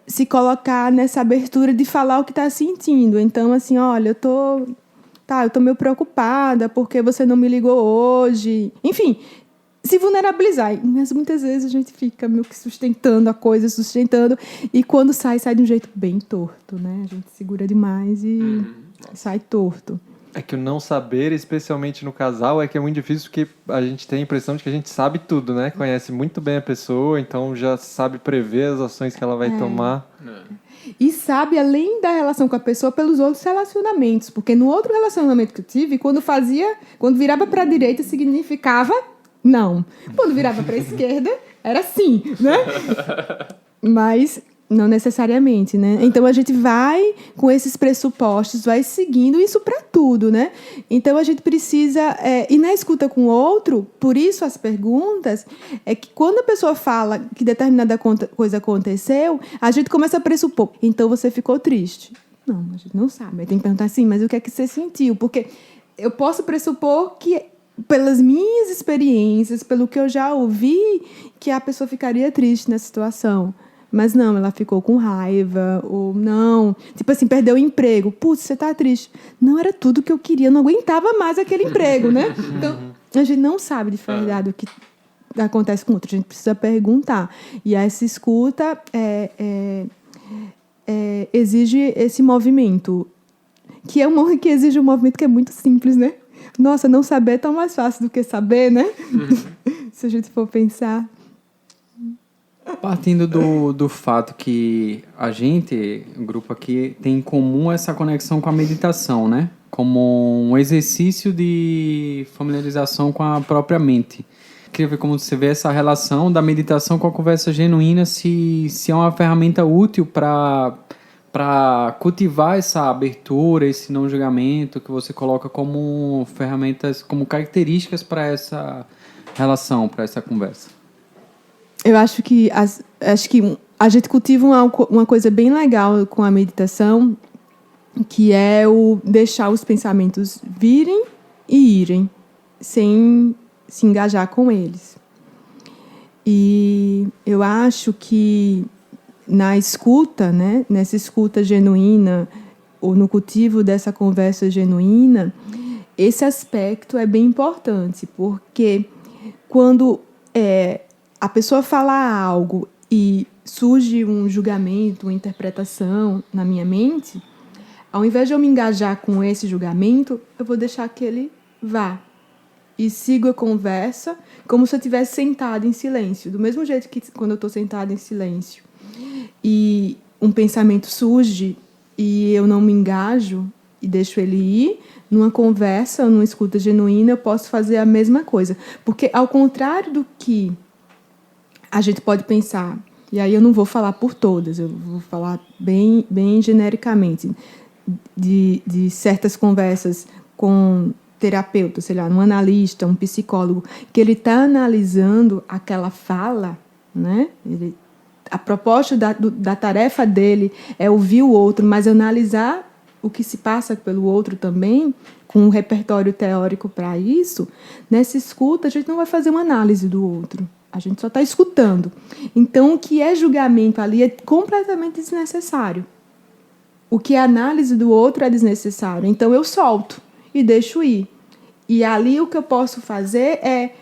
se colocar nessa abertura de falar o que está sentindo. Então, assim, olha, eu tô meio preocupada porque você não me ligou hoje. Enfim, se vulnerabilizar. Mas muitas vezes a gente fica meio que sustentando a coisa, e quando sai de um jeito bem torto, né? A gente segura demais e sai torto. É que o não saber, especialmente no casal, é que é muito difícil porque a gente tem a impressão de que a gente sabe tudo, né? Conhece muito bem a pessoa, então já sabe prever as ações que ela vai tomar. E sabe, além da relação com a pessoa, pelos outros relacionamentos. Porque no outro relacionamento que eu tive, quando virava para a direita, significava não. Quando virava para a esquerda, era sim, né? Mas não necessariamente, né? Então, a gente vai com esses pressupostos, vai seguindo isso para tudo, né? Então, a gente precisa... e na escuta com o outro, por isso as perguntas, é que quando a pessoa fala que determinada coisa aconteceu, a gente começa a pressupor. Então, você ficou triste. Não, a gente não sabe. Aí tem que perguntar assim, mas o que é que você sentiu? Porque eu posso pressupor que, pelas minhas experiências, pelo que eu já ouvi, que a pessoa ficaria triste nessa situação. Mas não, ela ficou com raiva, ou não. Tipo assim, perdeu o emprego. Putz, você tá triste. Não era tudo que eu queria, eu não aguentava mais aquele emprego, né? Então, a gente não sabe de verdade o que acontece com o outro. A gente precisa perguntar. E essa escuta exige esse movimento. Que exige um movimento que é muito simples, né? Nossa, não saber é tão mais fácil do que saber, né? Se a gente for pensar... Partindo do fato que a gente, o grupo aqui, tem em comum essa conexão com a meditação, né? Como um exercício de familiarização com a própria mente. Queria ver como você vê essa relação da meditação com a conversa genuína, se é uma ferramenta útil para cultivar essa abertura, esse não julgamento que você coloca como ferramentas, como características para essa relação, para essa conversa. Eu acho que a gente cultiva uma coisa bem legal com a meditação, que é o deixar os pensamentos virem e irem, sem se engajar com eles. E eu acho que na escuta, né, nessa escuta genuína, ou no cultivo dessa conversa genuína, esse aspecto é bem importante, porque quando a pessoa fala algo e surge um julgamento, uma interpretação na minha mente, ao invés de eu me engajar com esse julgamento, eu vou deixar que ele vá. E sigo a conversa como se eu estivesse sentada em silêncio. Do mesmo jeito que quando eu estou sentada em silêncio e um pensamento surge e eu não me engajo e deixo ele ir, numa conversa, numa escuta genuína, eu posso fazer a mesma coisa. Porque, ao contrário do que a gente pode pensar, e aí eu não vou falar por todas, eu vou falar bem genericamente, de certas conversas com terapeuta, sei lá, um analista, um psicólogo, que ele está analisando aquela fala, né? A proposta da tarefa dele é ouvir o outro, mas analisar o que se passa pelo outro também, com um repertório teórico para isso. Nessa escuta, a gente não vai fazer uma análise do outro. A gente só está escutando. Então, o que é julgamento ali é completamente desnecessário. O que é análise do outro é desnecessário. Então, eu solto e deixo ir. E ali o que eu posso fazer é...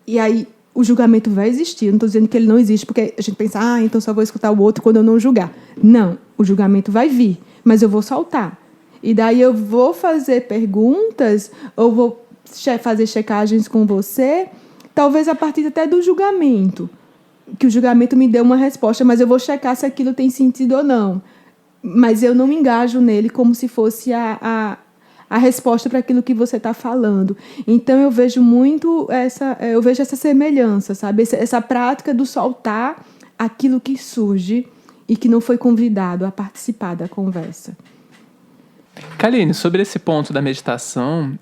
E aí, o julgamento vai existir. Eu não estou dizendo que ele não existe, porque a gente pensa, então só vou escutar o outro quando eu não julgar. Não, o julgamento vai vir, mas eu vou soltar. E daí eu vou fazer perguntas, ou vou fazer checagens com você... Talvez a partir até do julgamento, que o julgamento me dê uma resposta, mas eu vou checar se aquilo tem sentido ou não. Mas eu não me engajo nele como se fosse a resposta para aquilo que você está falando. Então, eu vejo muito essa semelhança, sabe? Essa prática do soltar aquilo que surge e que não foi convidado a participar da conversa. Kaline, sobre esse ponto da meditação,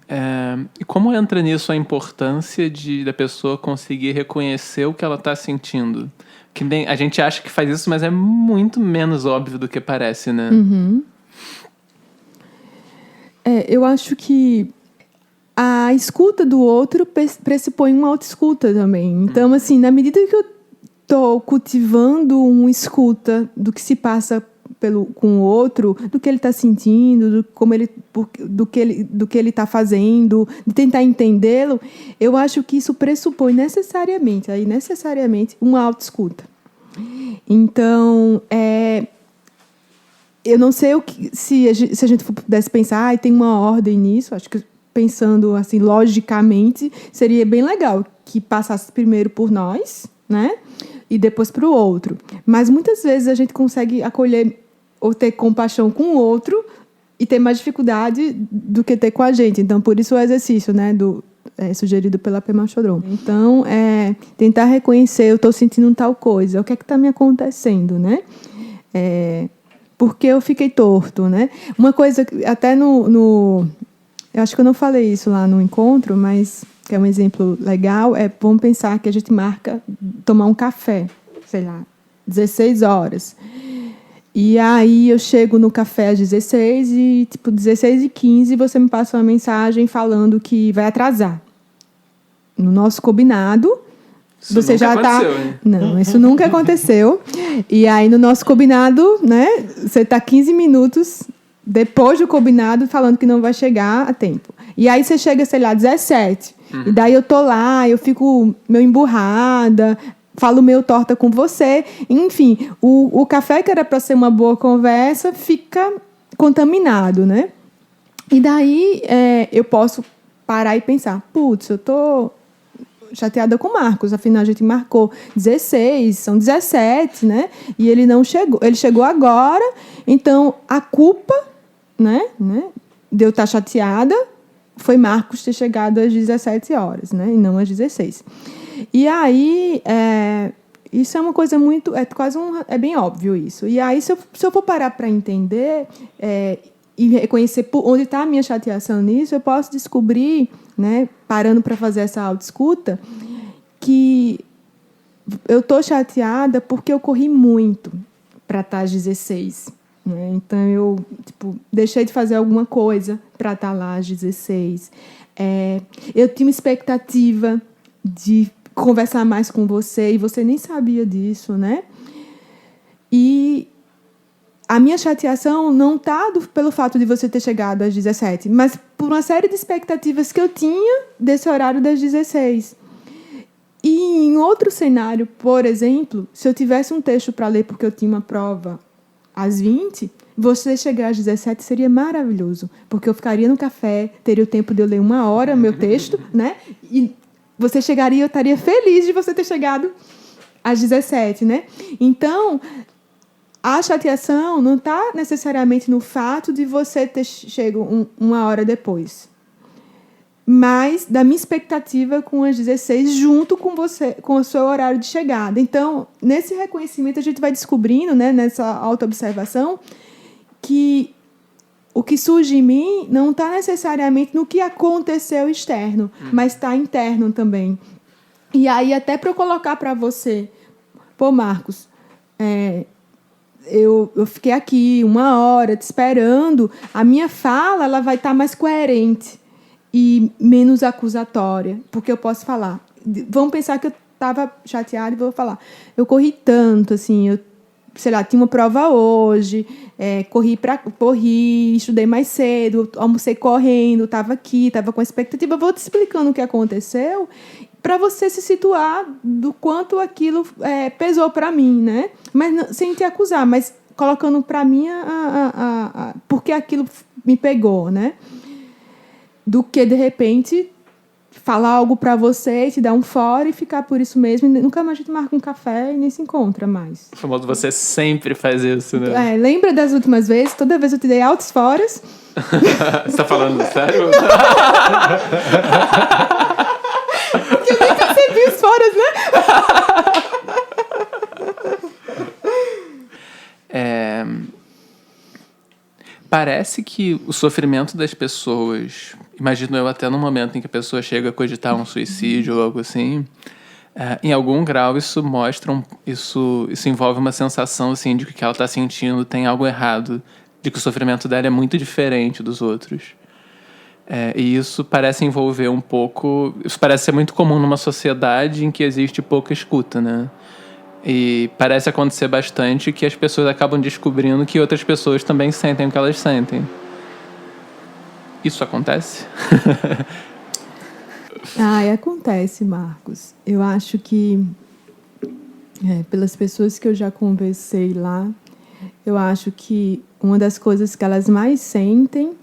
como entra nisso a importância da pessoa conseguir reconhecer o que ela está sentindo? Que a gente acha que faz isso, mas é muito menos óbvio do que parece, né? Uhum. Eu acho que a escuta do outro pressupõe uma autoescuta também. Então, assim, na medida que eu estou cultivando uma escuta do que se passa com o outro, do que ele está sentindo, do que ele está fazendo, de tentar entendê-lo, eu acho que isso pressupõe necessariamente uma autoescuta. Então, eu não sei se a gente pudesse pensar, tem uma ordem nisso, acho que pensando assim, logicamente, seria bem legal que passasse primeiro por nós, né? E depois para o outro. Mas muitas vezes a gente consegue acolher ou ter compaixão com o outro e ter mais dificuldade do que ter com a gente. Então, por isso o exercício, né, sugerido pela Pema Chodron. Então, tentar reconhecer, eu estou sentindo tal coisa, o que é que está me acontecendo, né? Porque eu fiquei torto, né? Uma coisa, até eu acho que eu não falei isso lá no encontro, mas que é um exemplo legal, vamos pensar que a gente marca tomar um café, sei lá, 16 horas. E aí eu chego no café às 16 e, 16h15, você me passa uma mensagem falando que vai atrasar. No nosso combinado, isso você nunca já está... Não, isso nunca aconteceu. E aí, no nosso combinado, né, você está 15 minutos depois do combinado falando que não vai chegar a tempo. E aí você chega, sei lá, 17. E daí eu tô lá, eu fico meio emburrada, falo meio torta com você. Enfim, o café que era para ser uma boa conversa fica contaminado, né? E daí eu posso parar e pensar, putz, eu tô chateada com o Marcos, afinal a gente marcou 16, são 17, né? E ele não chegou, ele chegou agora, então a culpa, né, de eu estar chateada foi Marcos ter chegado às 17 horas, né, e não às 16. E aí, isso é uma coisa muito... É bem óbvio isso. E aí, se eu for parar para entender e reconhecer onde está a minha chateação nisso, eu posso descobrir, né, parando para fazer essa autoescuta, que eu estou chateada porque eu corri muito para estar às 16. Né? Então, eu deixei de fazer alguma coisa para estar lá às 16. Eu tinha uma expectativa de conversar mais com você e você nem sabia disso, né? E a minha chateação não está pelo fato de você ter chegado às 17, mas por uma série de expectativas que eu tinha desse horário das 16. E em outro cenário, por exemplo, se eu tivesse um texto para ler porque eu tinha uma prova às 20, você chegar às 17 seria maravilhoso, porque eu ficaria no café, teria o tempo de eu ler 1 hora meu texto, né? E você chegaria, eu estaria feliz de você ter chegado às 17, né? Então, a chateação não está necessariamente no fato de você ter chego 1 hora depois, mas da minha expectativa com as 16 junto com você, com o seu horário de chegada. Então, nesse reconhecimento, a gente vai descobrindo, né, nessa autoobservação, que o que surge em mim não está necessariamente no que aconteceu externo, mas está interno também. E aí, até para eu colocar para você, pô, Marcos, eu fiquei aqui 1 hora te esperando, a minha fala ela vai estar mais coerente e menos acusatória, porque eu posso falar. Vamos pensar que eu estava chateada e vou falar. Eu corri tanto, assim, eu sei lá, tinha uma prova hoje, corri, estudei mais cedo, almocei correndo, estava aqui, estava com expectativa. Eu vou te explicando o que aconteceu para você se situar do quanto aquilo pesou para mim, né? Mas sem te acusar, mas colocando para mim porque aquilo me pegou, né? Do que, de repente, falar algo para você, te dar um fora e ficar por isso mesmo. E nunca mais a gente marca um café e nem se encontra mais. O famoso você sempre faz isso, né? Lembra das últimas vezes? Toda vez eu te dei altos foras. Você tá falando sério? Eu nem percebi os foras, né? Parece que o sofrimento das pessoas, imagino eu até no momento em que a pessoa chega a cogitar um suicídio ou algo assim, em algum grau isso mostra, isso envolve uma sensação assim, de que o que ela está sentindo tem algo errado, de que o sofrimento dela é muito diferente dos outros. E isso parece envolver um pouco... Isso parece ser muito comum numa sociedade em que existe pouca escuta, né? E parece acontecer bastante que as pessoas acabam descobrindo que outras pessoas também sentem o que elas sentem. Isso acontece? Acontece, Marcos. Eu acho que, pelas pessoas que eu já conversei lá, eu acho que uma das coisas que elas mais sentem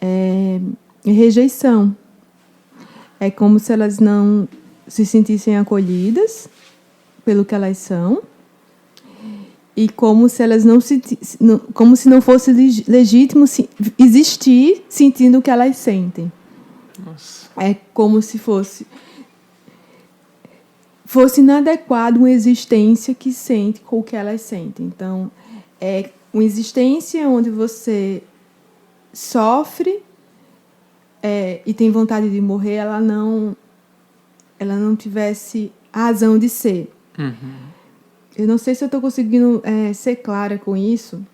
é rejeição. É como se elas não se sentissem acolhidas pelo que elas são e como se elas como se não fosse legítimo existir sentindo o que elas sentem. Nossa. É como se fosse inadequado uma existência que sente com o que elas sentem. Então, é uma existência onde você sofre e tem vontade de morrer, ela não tivesse razão de ser. Uhum. Eu não sei se eu estou conseguindo ser clara com isso,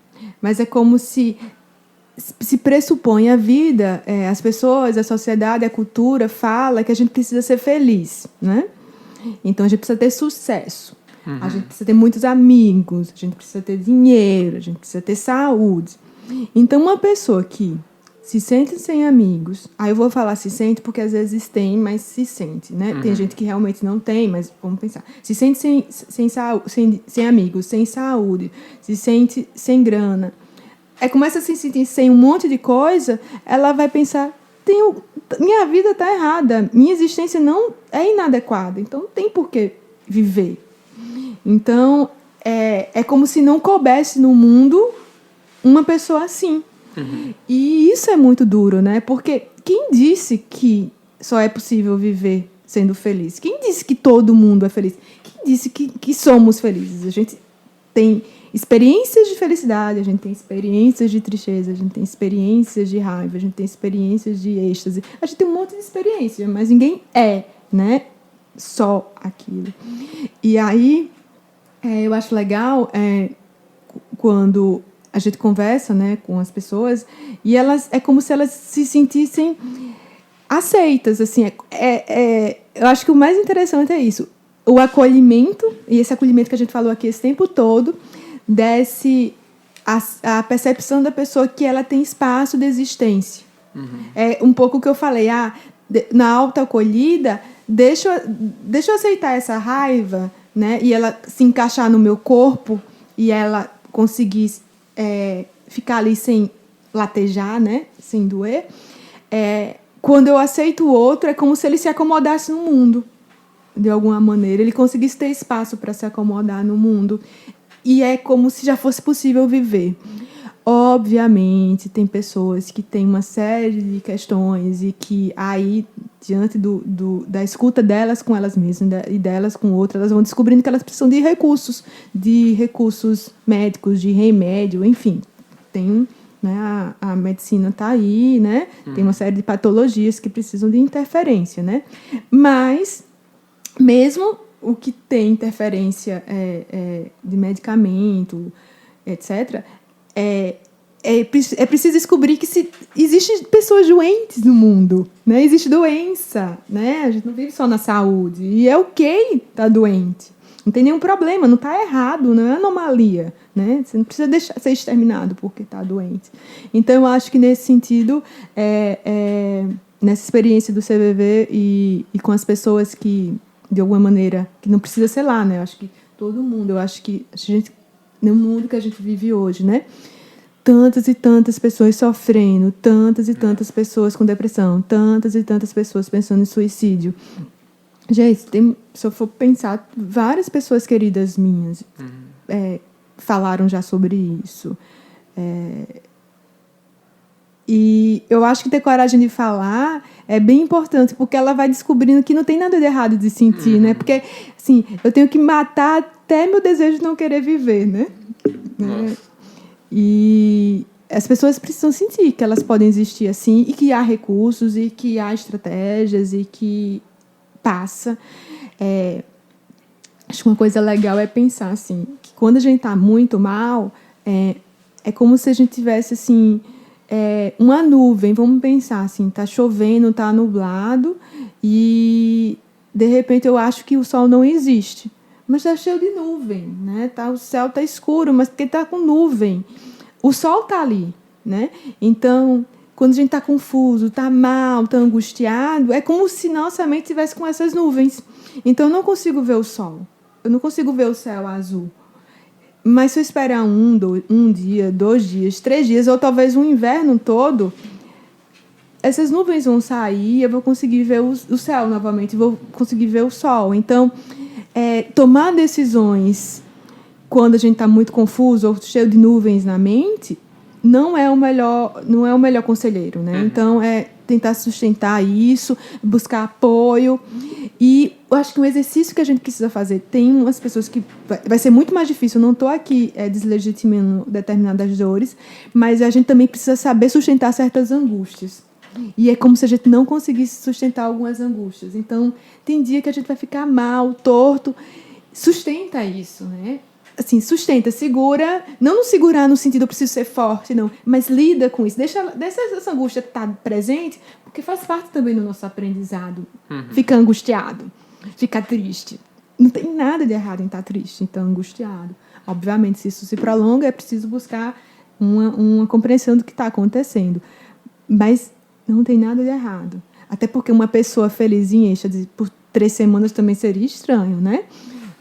mas é como se pressupõe a vida, as pessoas, a sociedade, a cultura fala que a gente precisa ser feliz, né? Então a gente precisa ter sucesso, a gente precisa ter muitos amigos, a gente precisa ter dinheiro, a gente precisa ter saúde. Então uma pessoa que se sente sem amigos, aí eu vou falar se sente porque às vezes tem, mas se sente, né? Tem gente que realmente não tem, mas vamos pensar. Se sente sem amigos, sem saúde, se sente sem grana. Começa a se sentir sem um monte de coisa, ela vai pensar, minha vida está errada, minha existência não é inadequada, então não tem por que viver. Então, é como se não coubesse no mundo uma pessoa assim. E isso é muito duro, né? Porque quem disse que só é possível viver sendo feliz? Quem disse que todo mundo é feliz? Quem disse que somos felizes? A gente tem experiências de felicidade, a gente tem experiências de tristeza, a gente tem experiências de raiva, a gente tem experiências de êxtase. A gente tem um monte de experiência, mas ninguém né? Só aquilo. E aí, eu acho legal quando a gente conversa, né, com as pessoas e é como se elas se sentissem aceitas, assim. Eu acho que o mais interessante é isso, o acolhimento, e esse acolhimento que a gente falou aqui esse tempo todo, desce a percepção da pessoa que ela tem espaço de existência. É um pouco o que eu falei, na autoacolhida, deixa eu aceitar essa raiva, né, e ela se encaixar no meu corpo e ela conseguir ficar ali sem latejar, né? Sem doer. Quando eu aceito o outro, é como se ele se acomodasse no mundo, de alguma maneira. Ele conseguisse ter espaço para se acomodar no mundo. E é como se já fosse possível viver. Obviamente, tem pessoas que têm uma série de questões e que aí, diante da escuta delas com elas mesmas e delas com outras, elas vão descobrindo que elas precisam de recursos médicos, de remédio, enfim. Tem, né, a medicina está aí, né? Tem uma série de patologias que precisam de interferência, né? Mas, mesmo o que tem interferência de medicamento, etc., é preciso descobrir que existem pessoas doentes no mundo, né? Existe doença, né? A gente não vive só na saúde. E é ok estar doente. Não tem nenhum problema, não está errado, não é anomalia, né? Você não precisa deixar ser exterminado porque está doente. Então, eu acho que nesse sentido, nessa experiência do CVV e com as pessoas que, de alguma maneira, que não precisa ser lá, né? Eu acho que todo mundo, eu acho que a gente, no mundo que a gente vive hoje, né? Tantas e tantas pessoas sofrendo, tantas e tantas pessoas com depressão, tantas e tantas pessoas pensando em suicídio. Gente, se eu for pensar, várias pessoas queridas minhas falaram já sobre isso. E eu acho que ter coragem de falar é bem importante, porque ela vai descobrindo que não tem nada de errado de sentir, né? Porque, assim, eu tenho que matar até meu desejo de não querer viver, né? E as pessoas precisam sentir que elas podem existir assim, e que há recursos, e que há estratégias, e que passa. Acho que uma coisa legal é pensar assim, que quando a gente está muito mal, é como se a gente tivesse assim, uma nuvem, vamos pensar assim, está chovendo, está nublado, e de repente eu acho que o sol não existe. mas está cheio de nuvem, né? O céu está escuro, mas porque está com nuvem. O sol está ali, né? Então, quando a gente está confuso, está mal, está angustiado, é como se nossa mente estivesse com essas nuvens. Então, eu não consigo ver o sol. Eu não consigo ver o céu azul. Mas se eu esperar um dia, 2 dias, 3 dias, ou talvez um inverno todo, essas nuvens vão sair e eu vou conseguir ver o céu novamente, vou conseguir ver o sol. Então, tomar decisões quando a gente está muito confuso ou cheio de nuvens na mente não é o melhor conselheiro, né? Então, tentar sustentar isso, buscar apoio. E eu acho que um exercício que a gente precisa fazer, tem umas pessoas que vai ser muito mais difícil, eu não estou aqui deslegitimando determinadas dores, mas a gente também precisa saber sustentar certas angústias. E é como se a gente não conseguisse sustentar algumas angústias. Então, tem dia que a gente vai ficar mal, torto. Sustenta isso, né? Assim, sustenta, segura. Não segurar no sentido eu preciso ser forte, não. Mas lida com isso. Deixa essa angústia estar presente, porque faz parte também do nosso aprendizado. Ficar angustiado, ficar triste. Não tem nada de errado em estar triste, então angustiado. Obviamente, se isso se prolonga, é preciso buscar uma compreensão do que está acontecendo. Mas não tem nada de errado. Até porque uma pessoa felizinha por 3 semanas também seria estranho, né?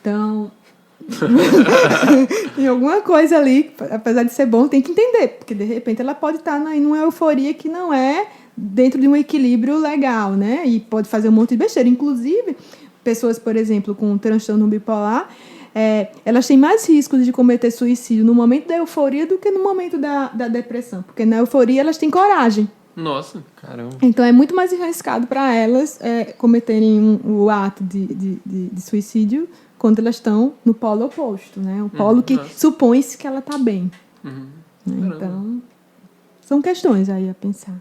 Então, tem alguma coisa ali, apesar de ser bom, tem que entender. Porque, de repente, ela pode estar numa euforia que não é dentro de um equilíbrio legal, né? E pode fazer um monte de besteira. Inclusive, pessoas, por exemplo, com transtorno bipolar, elas têm mais riscos de cometer suicídio no momento da euforia do que no momento da depressão. Porque na euforia elas têm coragem. Nossa, Caramba. Então, é muito mais arriscado para elas cometerem o ato de suicídio quando elas estão no polo oposto, né? O polo que supõe-se que ela está bem. Então, são questões aí a pensar.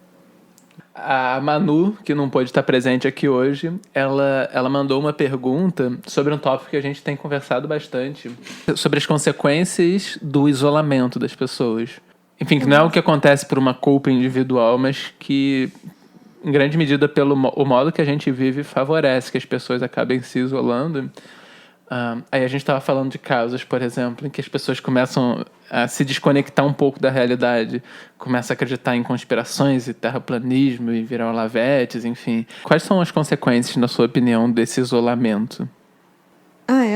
A Manu, que não pôde estar presente aqui hoje, ela mandou uma pergunta sobre um tópico que a gente tem conversado bastante, sobre as consequências do isolamento das pessoas. Enfim, que não é o que acontece por uma culpa individual, mas que, em grande medida, pelo o modo que a gente vive, favorece que as pessoas acabem se isolando. Aí a gente estava falando de casos, por exemplo, em que as pessoas começam a se desconectar um pouco da realidade, começam a acreditar em conspirações e terraplanismo e virar lavetes, enfim. Quais são as consequências, na sua opinião, desse isolamento?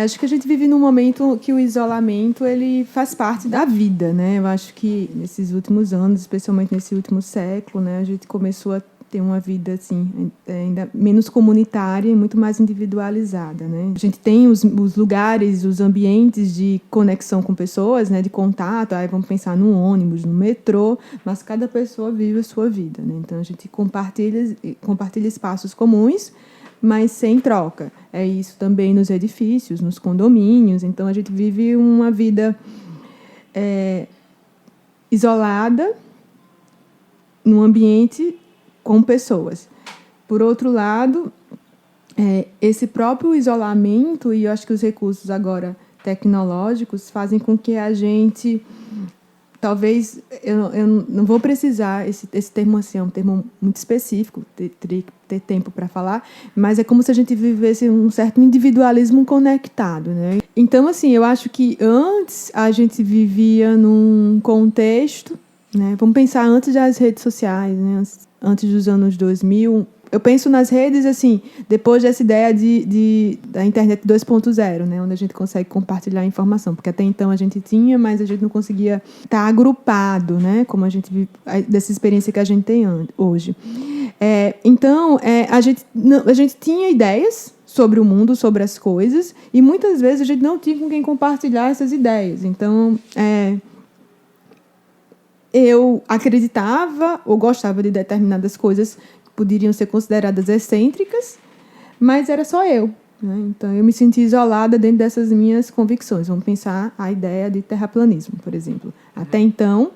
Acho que a gente vive num momento que o isolamento ele faz parte da vida, né? Eu acho que nesses últimos anos, especialmente nesse último século, né, a gente começou a ter uma vida assim, ainda menos comunitária e muito mais individualizada, né? A gente tem os lugares, os ambientes de conexão com pessoas, né, de contato, aí vamos pensar no ônibus, no metrô, mas cada pessoa vive a sua vida, né? Então a gente compartilha espaços comuns, mas sem troca. É isso também nos edifícios, nos condomínios. Então, a gente vive uma vida isolada num ambiente com pessoas. Por outro lado, esse próprio isolamento, e eu acho que os recursos agora tecnológicos fazem com que a gente... Talvez, eu não vou precisar, esse termo assim, é um termo muito específico, teria que ter tempo para falar, mas é como se a gente vivesse um certo individualismo conectado, né? Então, assim, eu acho que antes a gente vivia num contexto, né? Vamos pensar antes das redes sociais, né? Antes dos anos 2000, eu penso nas redes, assim, depois dessa ideia da internet 2.0, né, onde a gente consegue compartilhar informação, porque até então a gente tinha, mas a gente não conseguia estar agrupado, né, como a gente vive, dessa experiência que a gente tem hoje. Então, a gente tinha ideias sobre o mundo, sobre as coisas, e muitas vezes a gente não tinha com quem compartilhar essas ideias. Então, eu acreditava ou gostava de determinadas coisas poderiam ser consideradas excêntricas, mas era só eu, né? Então, eu me senti isolada dentro dessas minhas convicções. Vamos pensar a ideia de terraplanismo, por exemplo. Até então,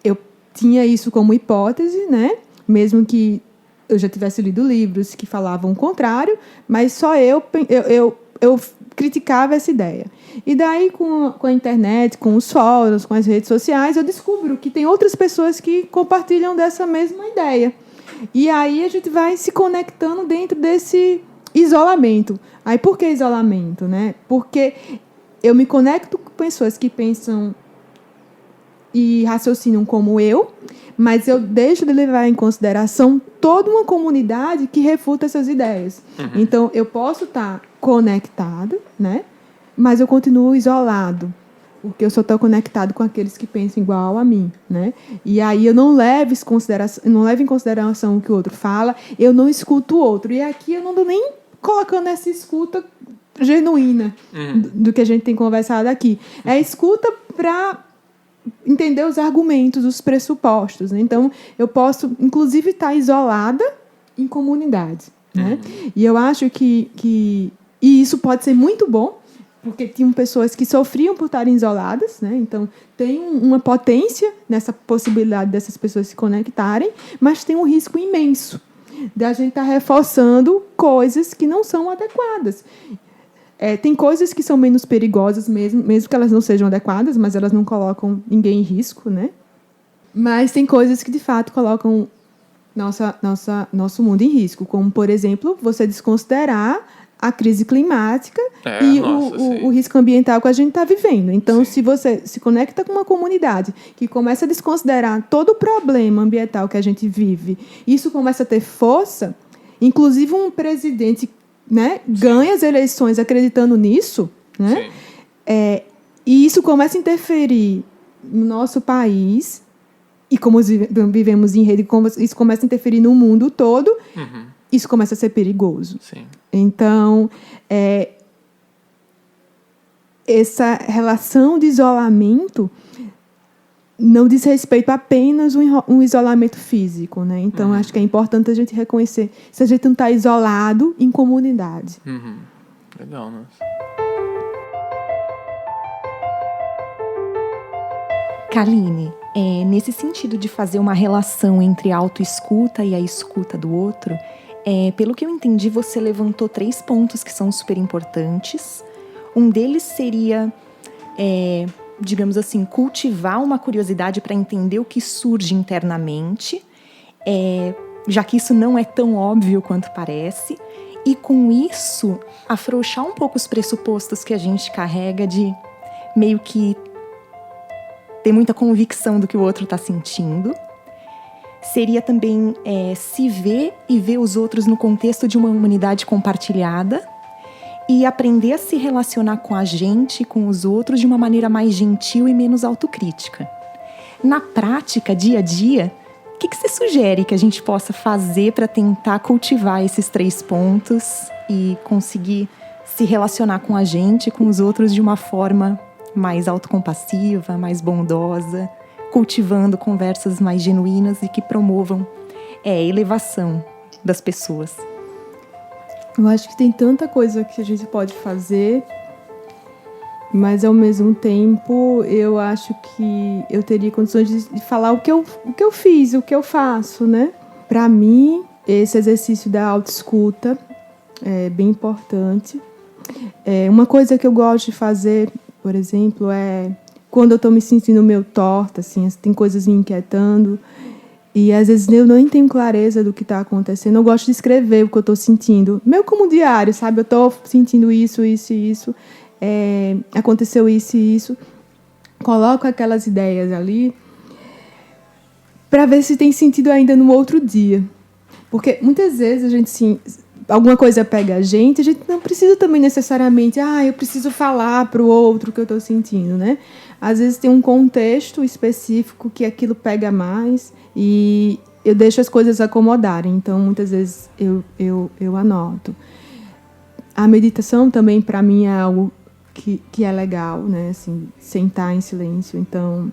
eu tinha isso como hipótese, né? Mesmo que eu já tivesse lido livros que falavam o contrário, mas só eu criticava essa ideia. E daí, com a internet, com os fóruns, com as redes sociais, eu descubro que tem outras pessoas que compartilham dessa mesma ideia. E aí a gente vai se conectando dentro desse isolamento. Aí por que isolamento, né? Porque eu me conecto com pessoas que pensam e raciocinam como eu, mas eu deixo de levar em consideração toda uma comunidade que refuta essas ideias. Então, eu posso estar conectado, né? Mas eu continuo isolado, porque eu só estou conectado com aqueles que pensam igual a mim, né? E aí eu não levo em consideração o que o outro fala, eu não escuto o outro. E aqui eu não estou nem colocando essa escuta genuína do que a gente tem conversado aqui. É escuta para entender os argumentos, os pressupostos, né? Então, eu posso, inclusive, estar isolada em comunidade, né? E eu acho que e isso pode ser muito bom, porque tinham pessoas que sofriam por estarem isoladas, né? Então, tem uma potência nessa possibilidade dessas pessoas se conectarem, mas tem um risco imenso da gente estar reforçando coisas que não são adequadas. Tem coisas que são menos perigosas mesmo que elas não sejam adequadas, mas elas não colocam ninguém em risco, né? Mas tem coisas que, de fato, colocam nosso mundo em risco, como, por exemplo, você desconsiderar a crise climática e o risco ambiental que a gente está vivendo. Então, se você se conecta com uma comunidade que começa a desconsiderar todo o problema ambiental que a gente vive, isso começa a ter força, inclusive um presidente, né, ganha as eleições acreditando nisso, né? E isso começa a interferir no nosso país, e como vivemos em rede, como isso começa a interferir no mundo todo, isso começa a ser perigoso. Sim. Então, essa relação de isolamento não diz respeito apenas um isolamento físico, né? Então, acho que é importante a gente reconhecer se a gente não está isolado em comunidade. Legal, né? Kaline, nesse sentido de fazer uma relação entre a autoescuta e a escuta do outro, pelo que eu entendi, você levantou 3 pontos que são super importantes. Um deles seria, digamos assim, cultivar uma curiosidade para entender o que surge internamente, já que isso não é tão óbvio quanto parece, e com isso afrouxar um pouco os pressupostos que a gente carrega de meio que ter muita convicção do que o outro está sentindo. Seria também se ver e ver os outros no contexto de uma humanidade compartilhada e aprender a se relacionar com a gente e com os outros de uma maneira mais gentil e menos autocrítica. Na prática, dia a dia, o que você sugere que a gente possa fazer para tentar cultivar esses 3 pontos e conseguir se relacionar com a gente e com os outros de uma forma mais autocompassiva, mais bondosa, cultivando conversas mais genuínas e que promovam a elevação das pessoas? Eu acho que tem tanta coisa que a gente pode fazer, mas ao mesmo tempo eu acho que eu teria condições de falar o que eu fiz, o que eu faço, né? Para mim, esse exercício da autoescuta é bem importante. Uma coisa que eu gosto de fazer, por exemplo, quando eu estou me sentindo meio torta, assim, tem coisas me inquietando, e às vezes eu não tenho clareza do que está acontecendo. Eu gosto de escrever o que eu estou sentindo, meio como um diário, sabe? Eu estou sentindo isso, isso e isso, aconteceu isso e isso. Coloco aquelas ideias ali para ver se tem sentido ainda no outro dia. Porque muitas vezes alguma coisa pega a gente não precisa também necessariamente, eu preciso falar para o outro o que eu estou sentindo, né? Às vezes tem um contexto específico que aquilo pega mais e eu deixo as coisas acomodarem. Então, muitas vezes eu anoto. A meditação também, para mim, é algo que é legal, né? Assim, sentar em silêncio. Então,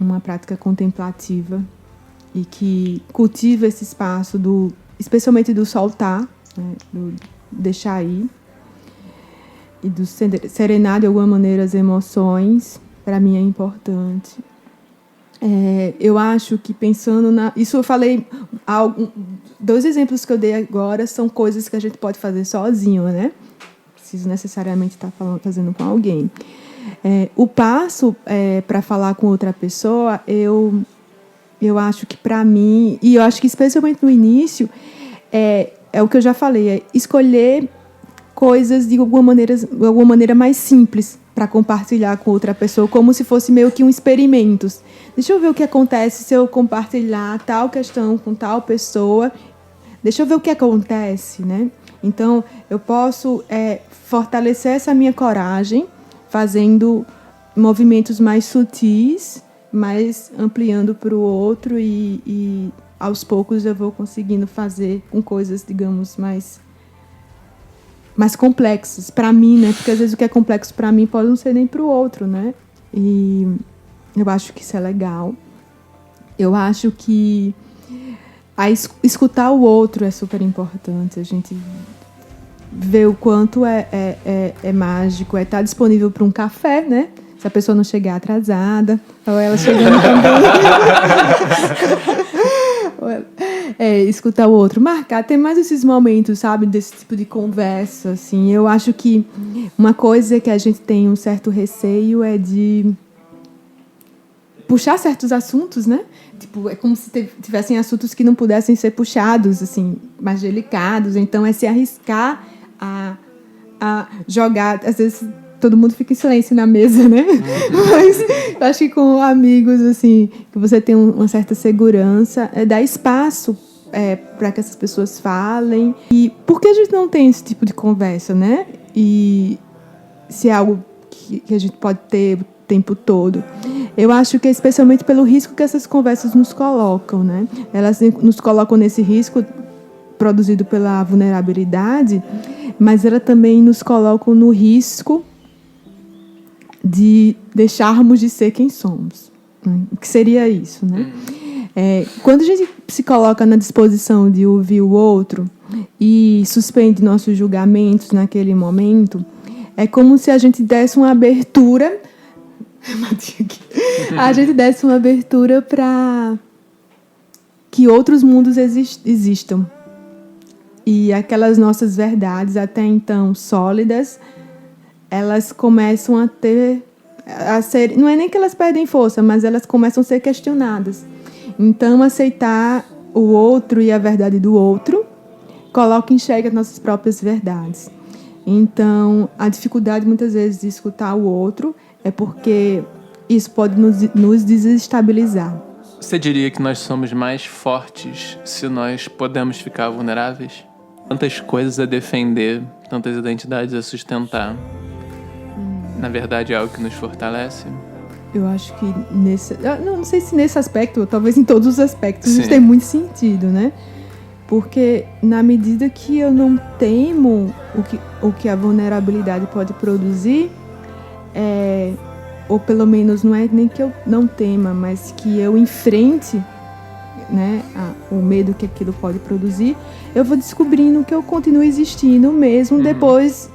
uma prática contemplativa e que cultiva esse espaço especialmente do soltar, né? Do deixar ir e do serenar de alguma maneira as emoções, para mim é importante. Eu acho que pensando isso eu falei, 2 exemplos que eu dei agora são coisas que a gente pode fazer sozinho, né? Não preciso necessariamente estar fazendo com alguém. O passo para falar com outra pessoa, eu acho que para mim, e eu acho que especialmente no início, é é o que eu já falei, é escolher coisas de alguma maneira mais simples para compartilhar com outra pessoa, como se fosse meio que um experimento. Deixa eu ver o que acontece se eu compartilhar tal questão com tal pessoa. Deixa eu ver o que acontece, né? Então, eu posso fortalecer essa minha coragem fazendo movimentos mais sutis, mas ampliando para o outro e aos poucos eu vou conseguindo fazer com coisas, digamos, mais complexas para mim, né? Porque às vezes o que é complexo para mim pode não ser nem para o outro, né? E eu acho que isso é legal. Eu acho que escutar o outro é super importante. A gente vê o quanto é mágico, estar disponível para um café, né? Se a pessoa não chegar atrasada, ou ela chegando também. Escutar o outro, marcar, ter mais esses momentos, sabe, desse tipo de conversa, assim. Eu acho que uma coisa que a gente tem um certo receio é de puxar certos assuntos, né? Tipo, é como se tivessem assuntos que não pudessem ser puxados, assim, mais delicados. Então, é se arriscar a jogar. Às vezes, todo mundo fica em silêncio na mesa, né? Mas eu acho que com amigos, assim, que você tem uma certa segurança, dar espaço para que essas pessoas falem. E por que a gente não tem esse tipo de conversa, né? E se é algo que a gente pode ter o tempo todo. Eu acho que é especialmente pelo risco que essas conversas nos colocam, né? Elas nos colocam nesse risco produzido pela vulnerabilidade, mas elas também nos colocam no risco de deixarmos de ser quem somos. O que seria isso, né? Quando a gente se coloca na disposição de ouvir o outro e suspende nossos julgamentos naquele momento, é como se a gente desse uma abertura. A gente desse uma abertura para que outros mundos existam. E aquelas nossas verdades, até então sólidas, elas começam a ser... Não é nem que elas perdem força, mas elas começam a ser questionadas. Então, aceitar o outro e a verdade do outro coloca em xeque as nossas próprias verdades. Então, a dificuldade, muitas vezes, de escutar o outro é porque isso pode nos desestabilizar. Você diria que nós somos mais fortes se nós podemos ficar vulneráveis? Tantas coisas a defender, tantas identidades a sustentar. Na verdade, é algo que nos fortalece? Eu acho que não sei se nesse aspecto, ou talvez em todos os aspectos, Sim. Isso tem muito sentido, né? Porque na medida que eu não temo o que a vulnerabilidade pode produzir, ou pelo menos não é nem que eu não tema, mas que eu enfrente, né, o medo que aquilo pode produzir, eu vou descobrindo que eu continuo existindo mesmo depois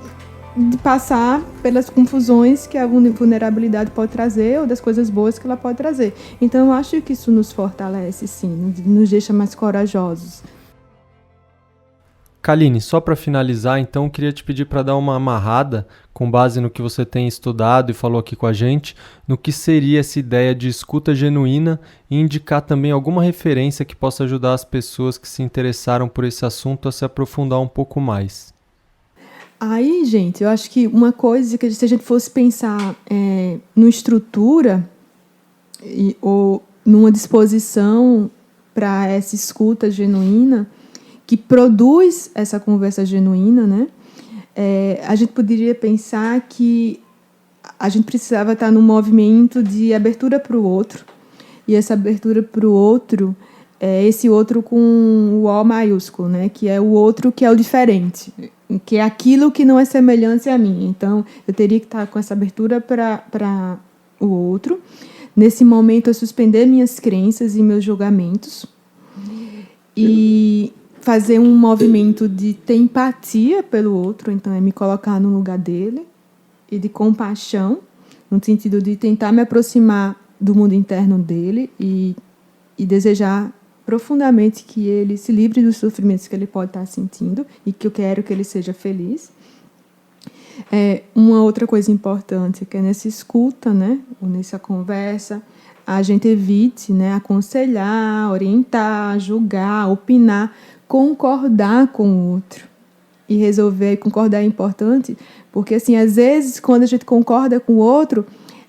de passar pelas confusões que a vulnerabilidade pode trazer ou das coisas boas que ela pode trazer. Então, eu acho que isso nos fortalece, sim, nos deixa mais corajosos. Kaline, só para finalizar, então, queria te pedir para dar uma amarrada, com base no que você tem estudado e falou aqui com a gente, no que seria essa ideia de escuta genuína e indicar também alguma referência que possa ajudar as pessoas que se interessaram por esse assunto a se aprofundar um pouco mais. Aí, gente, eu acho que uma coisa que se a gente fosse pensar numa estrutura ou numa disposição para essa escuta genuína, que produz essa conversa genuína, né? A gente poderia pensar que a gente precisava estar num movimento de abertura para o outro, e essa abertura para o outro é esse outro com o O maiúsculo, né? Que é o outro que é o diferente, que é aquilo que não é semelhante a mim. Então, eu teria que estar com essa abertura para o outro. Nesse momento, eu suspender minhas crenças e meus julgamentos e fazer um movimento de ter empatia pelo outro, então é me colocar no lugar dele, e de compaixão, no sentido de tentar me aproximar do mundo interno dele e desejar profundamente que ele se livre dos sofrimentos que ele pode estar sentindo e que eu quero que ele seja feliz. Uma outra coisa importante que é nessa escuta, né, ou nessa conversa, a gente evite, né, aconselhar, orientar, julgar, opinar concordar com o outro. E resolver concordar é importante, porque, assim, às vezes, quando a gente concorda com o outro,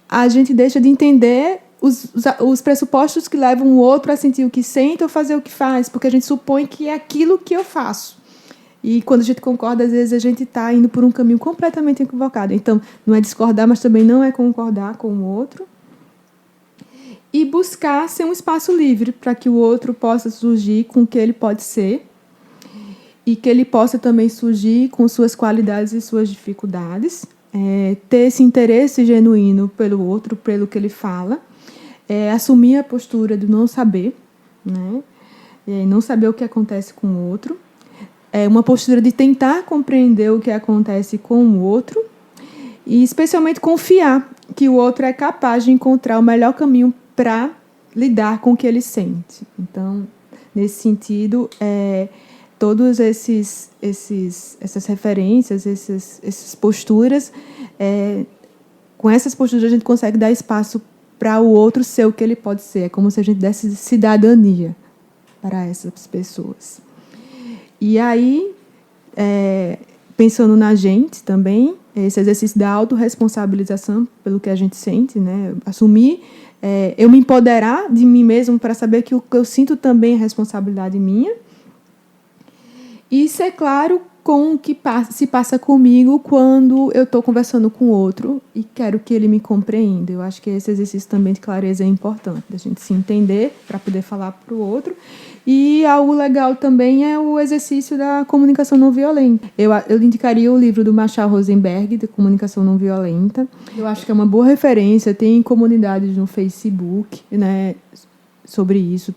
a gente deixa de entender os pressupostos que levam o outro a sentir o que sente ou fazer o que faz, porque a gente supõe que é aquilo que eu faço. E quando a gente concorda, às vezes a gente está indo por um caminho completamente equivocado. Então, não é discordar, mas também não é concordar com o outro. E buscar ser um espaço livre para que o outro possa surgir com o que ele pode ser e que ele possa também surgir com suas qualidades e suas dificuldades. Ter esse interesse genuíno pelo outro, pelo que ele fala. Assumir a postura do não saber, né? Não saber o que acontece com o outro. Uma postura de tentar compreender o que acontece com o outro e, especialmente, confiar que o outro é capaz de encontrar o melhor caminho para lidar com o que ele sente. Então, nesse sentido, todas essas referências, essas posturas, com essas posturas a gente consegue dar espaço para o outro ser o que ele pode ser. É como se a gente desse cidadania para essas pessoas. E aí, pensando na gente também, esse exercício da autorresponsabilização pelo que a gente sente, né? Assumir, eu me empoderar de mim mesmo para saber que o que eu sinto também é responsabilidade minha. E ser claro com o que se passa comigo quando eu estou conversando com o outro e quero que ele me compreenda. Eu acho que esse exercício também de clareza é importante, da gente se entender para poder falar para o outro. E algo legal também é o exercício da comunicação não violenta. Eu indicaria o livro do Marshall Rosenberg, de Comunicação Não Violenta. Eu acho que é uma boa referência. Tem comunidades no Facebook, né, sobre isso.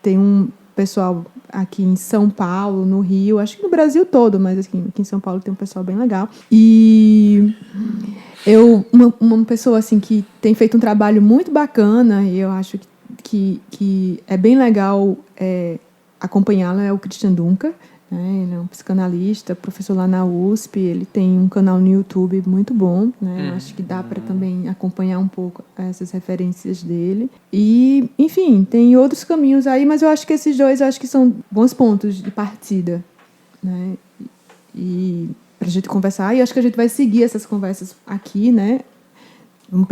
Tem um pessoal aqui em São Paulo, no Rio, acho que no Brasil todo, mas aqui em São Paulo tem um pessoal bem legal. E uma pessoa assim, que tem feito um trabalho muito bacana, e eu acho que é bem legal acompanhá-la, é o Christian Dunker. Ele é um psicanalista, professor lá na USP, ele tem um canal no YouTube muito bom, né? Eu acho que dá para também acompanhar um pouco essas referências dele. E, enfim, tem outros caminhos aí, mas eu acho que esses dois são bons pontos de partida, né? E para a gente conversar, e acho que a gente vai seguir essas conversas aqui, né? Vamos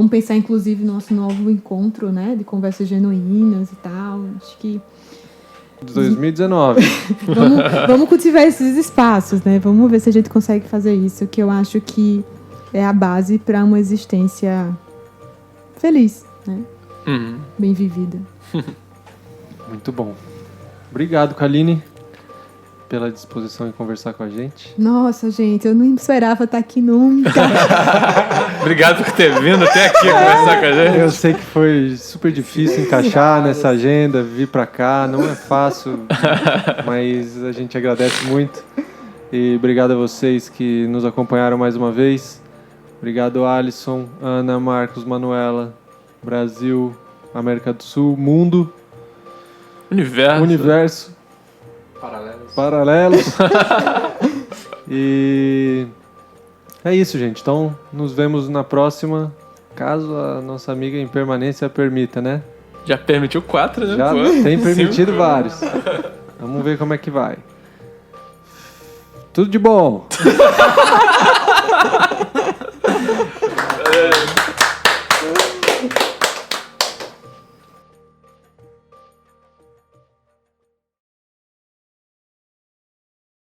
pensar, inclusive, no nosso novo encontro, né? De conversas genuínas e tal. Acho que 2019. Vamos cultivar esses espaços, né? Vamos ver se a gente consegue fazer isso, que eu acho que é a base para uma existência feliz, né? Bem vivida. Muito bom. Obrigado, Kaline, pela disposição em conversar com a gente. Nossa, gente, eu não esperava estar aqui nunca. Obrigado por ter vindo até aqui conversar com a gente. Eu sei que foi super difícil encaixar nessa agenda, vir pra cá, não é fácil, mas a gente agradece muito. E obrigado a vocês que nos acompanharam mais uma vez. Obrigado, Alisson, Ana, Marcos, Manuela, Brasil, América do Sul, mundo, universo. Paralelos. E é isso, gente. Então, nos vemos na próxima, caso a nossa amiga em permanência permita, né? Já permitiu 4, né? Já tem permitido 5. Vários. Vamos ver como é que vai. Tudo de bom!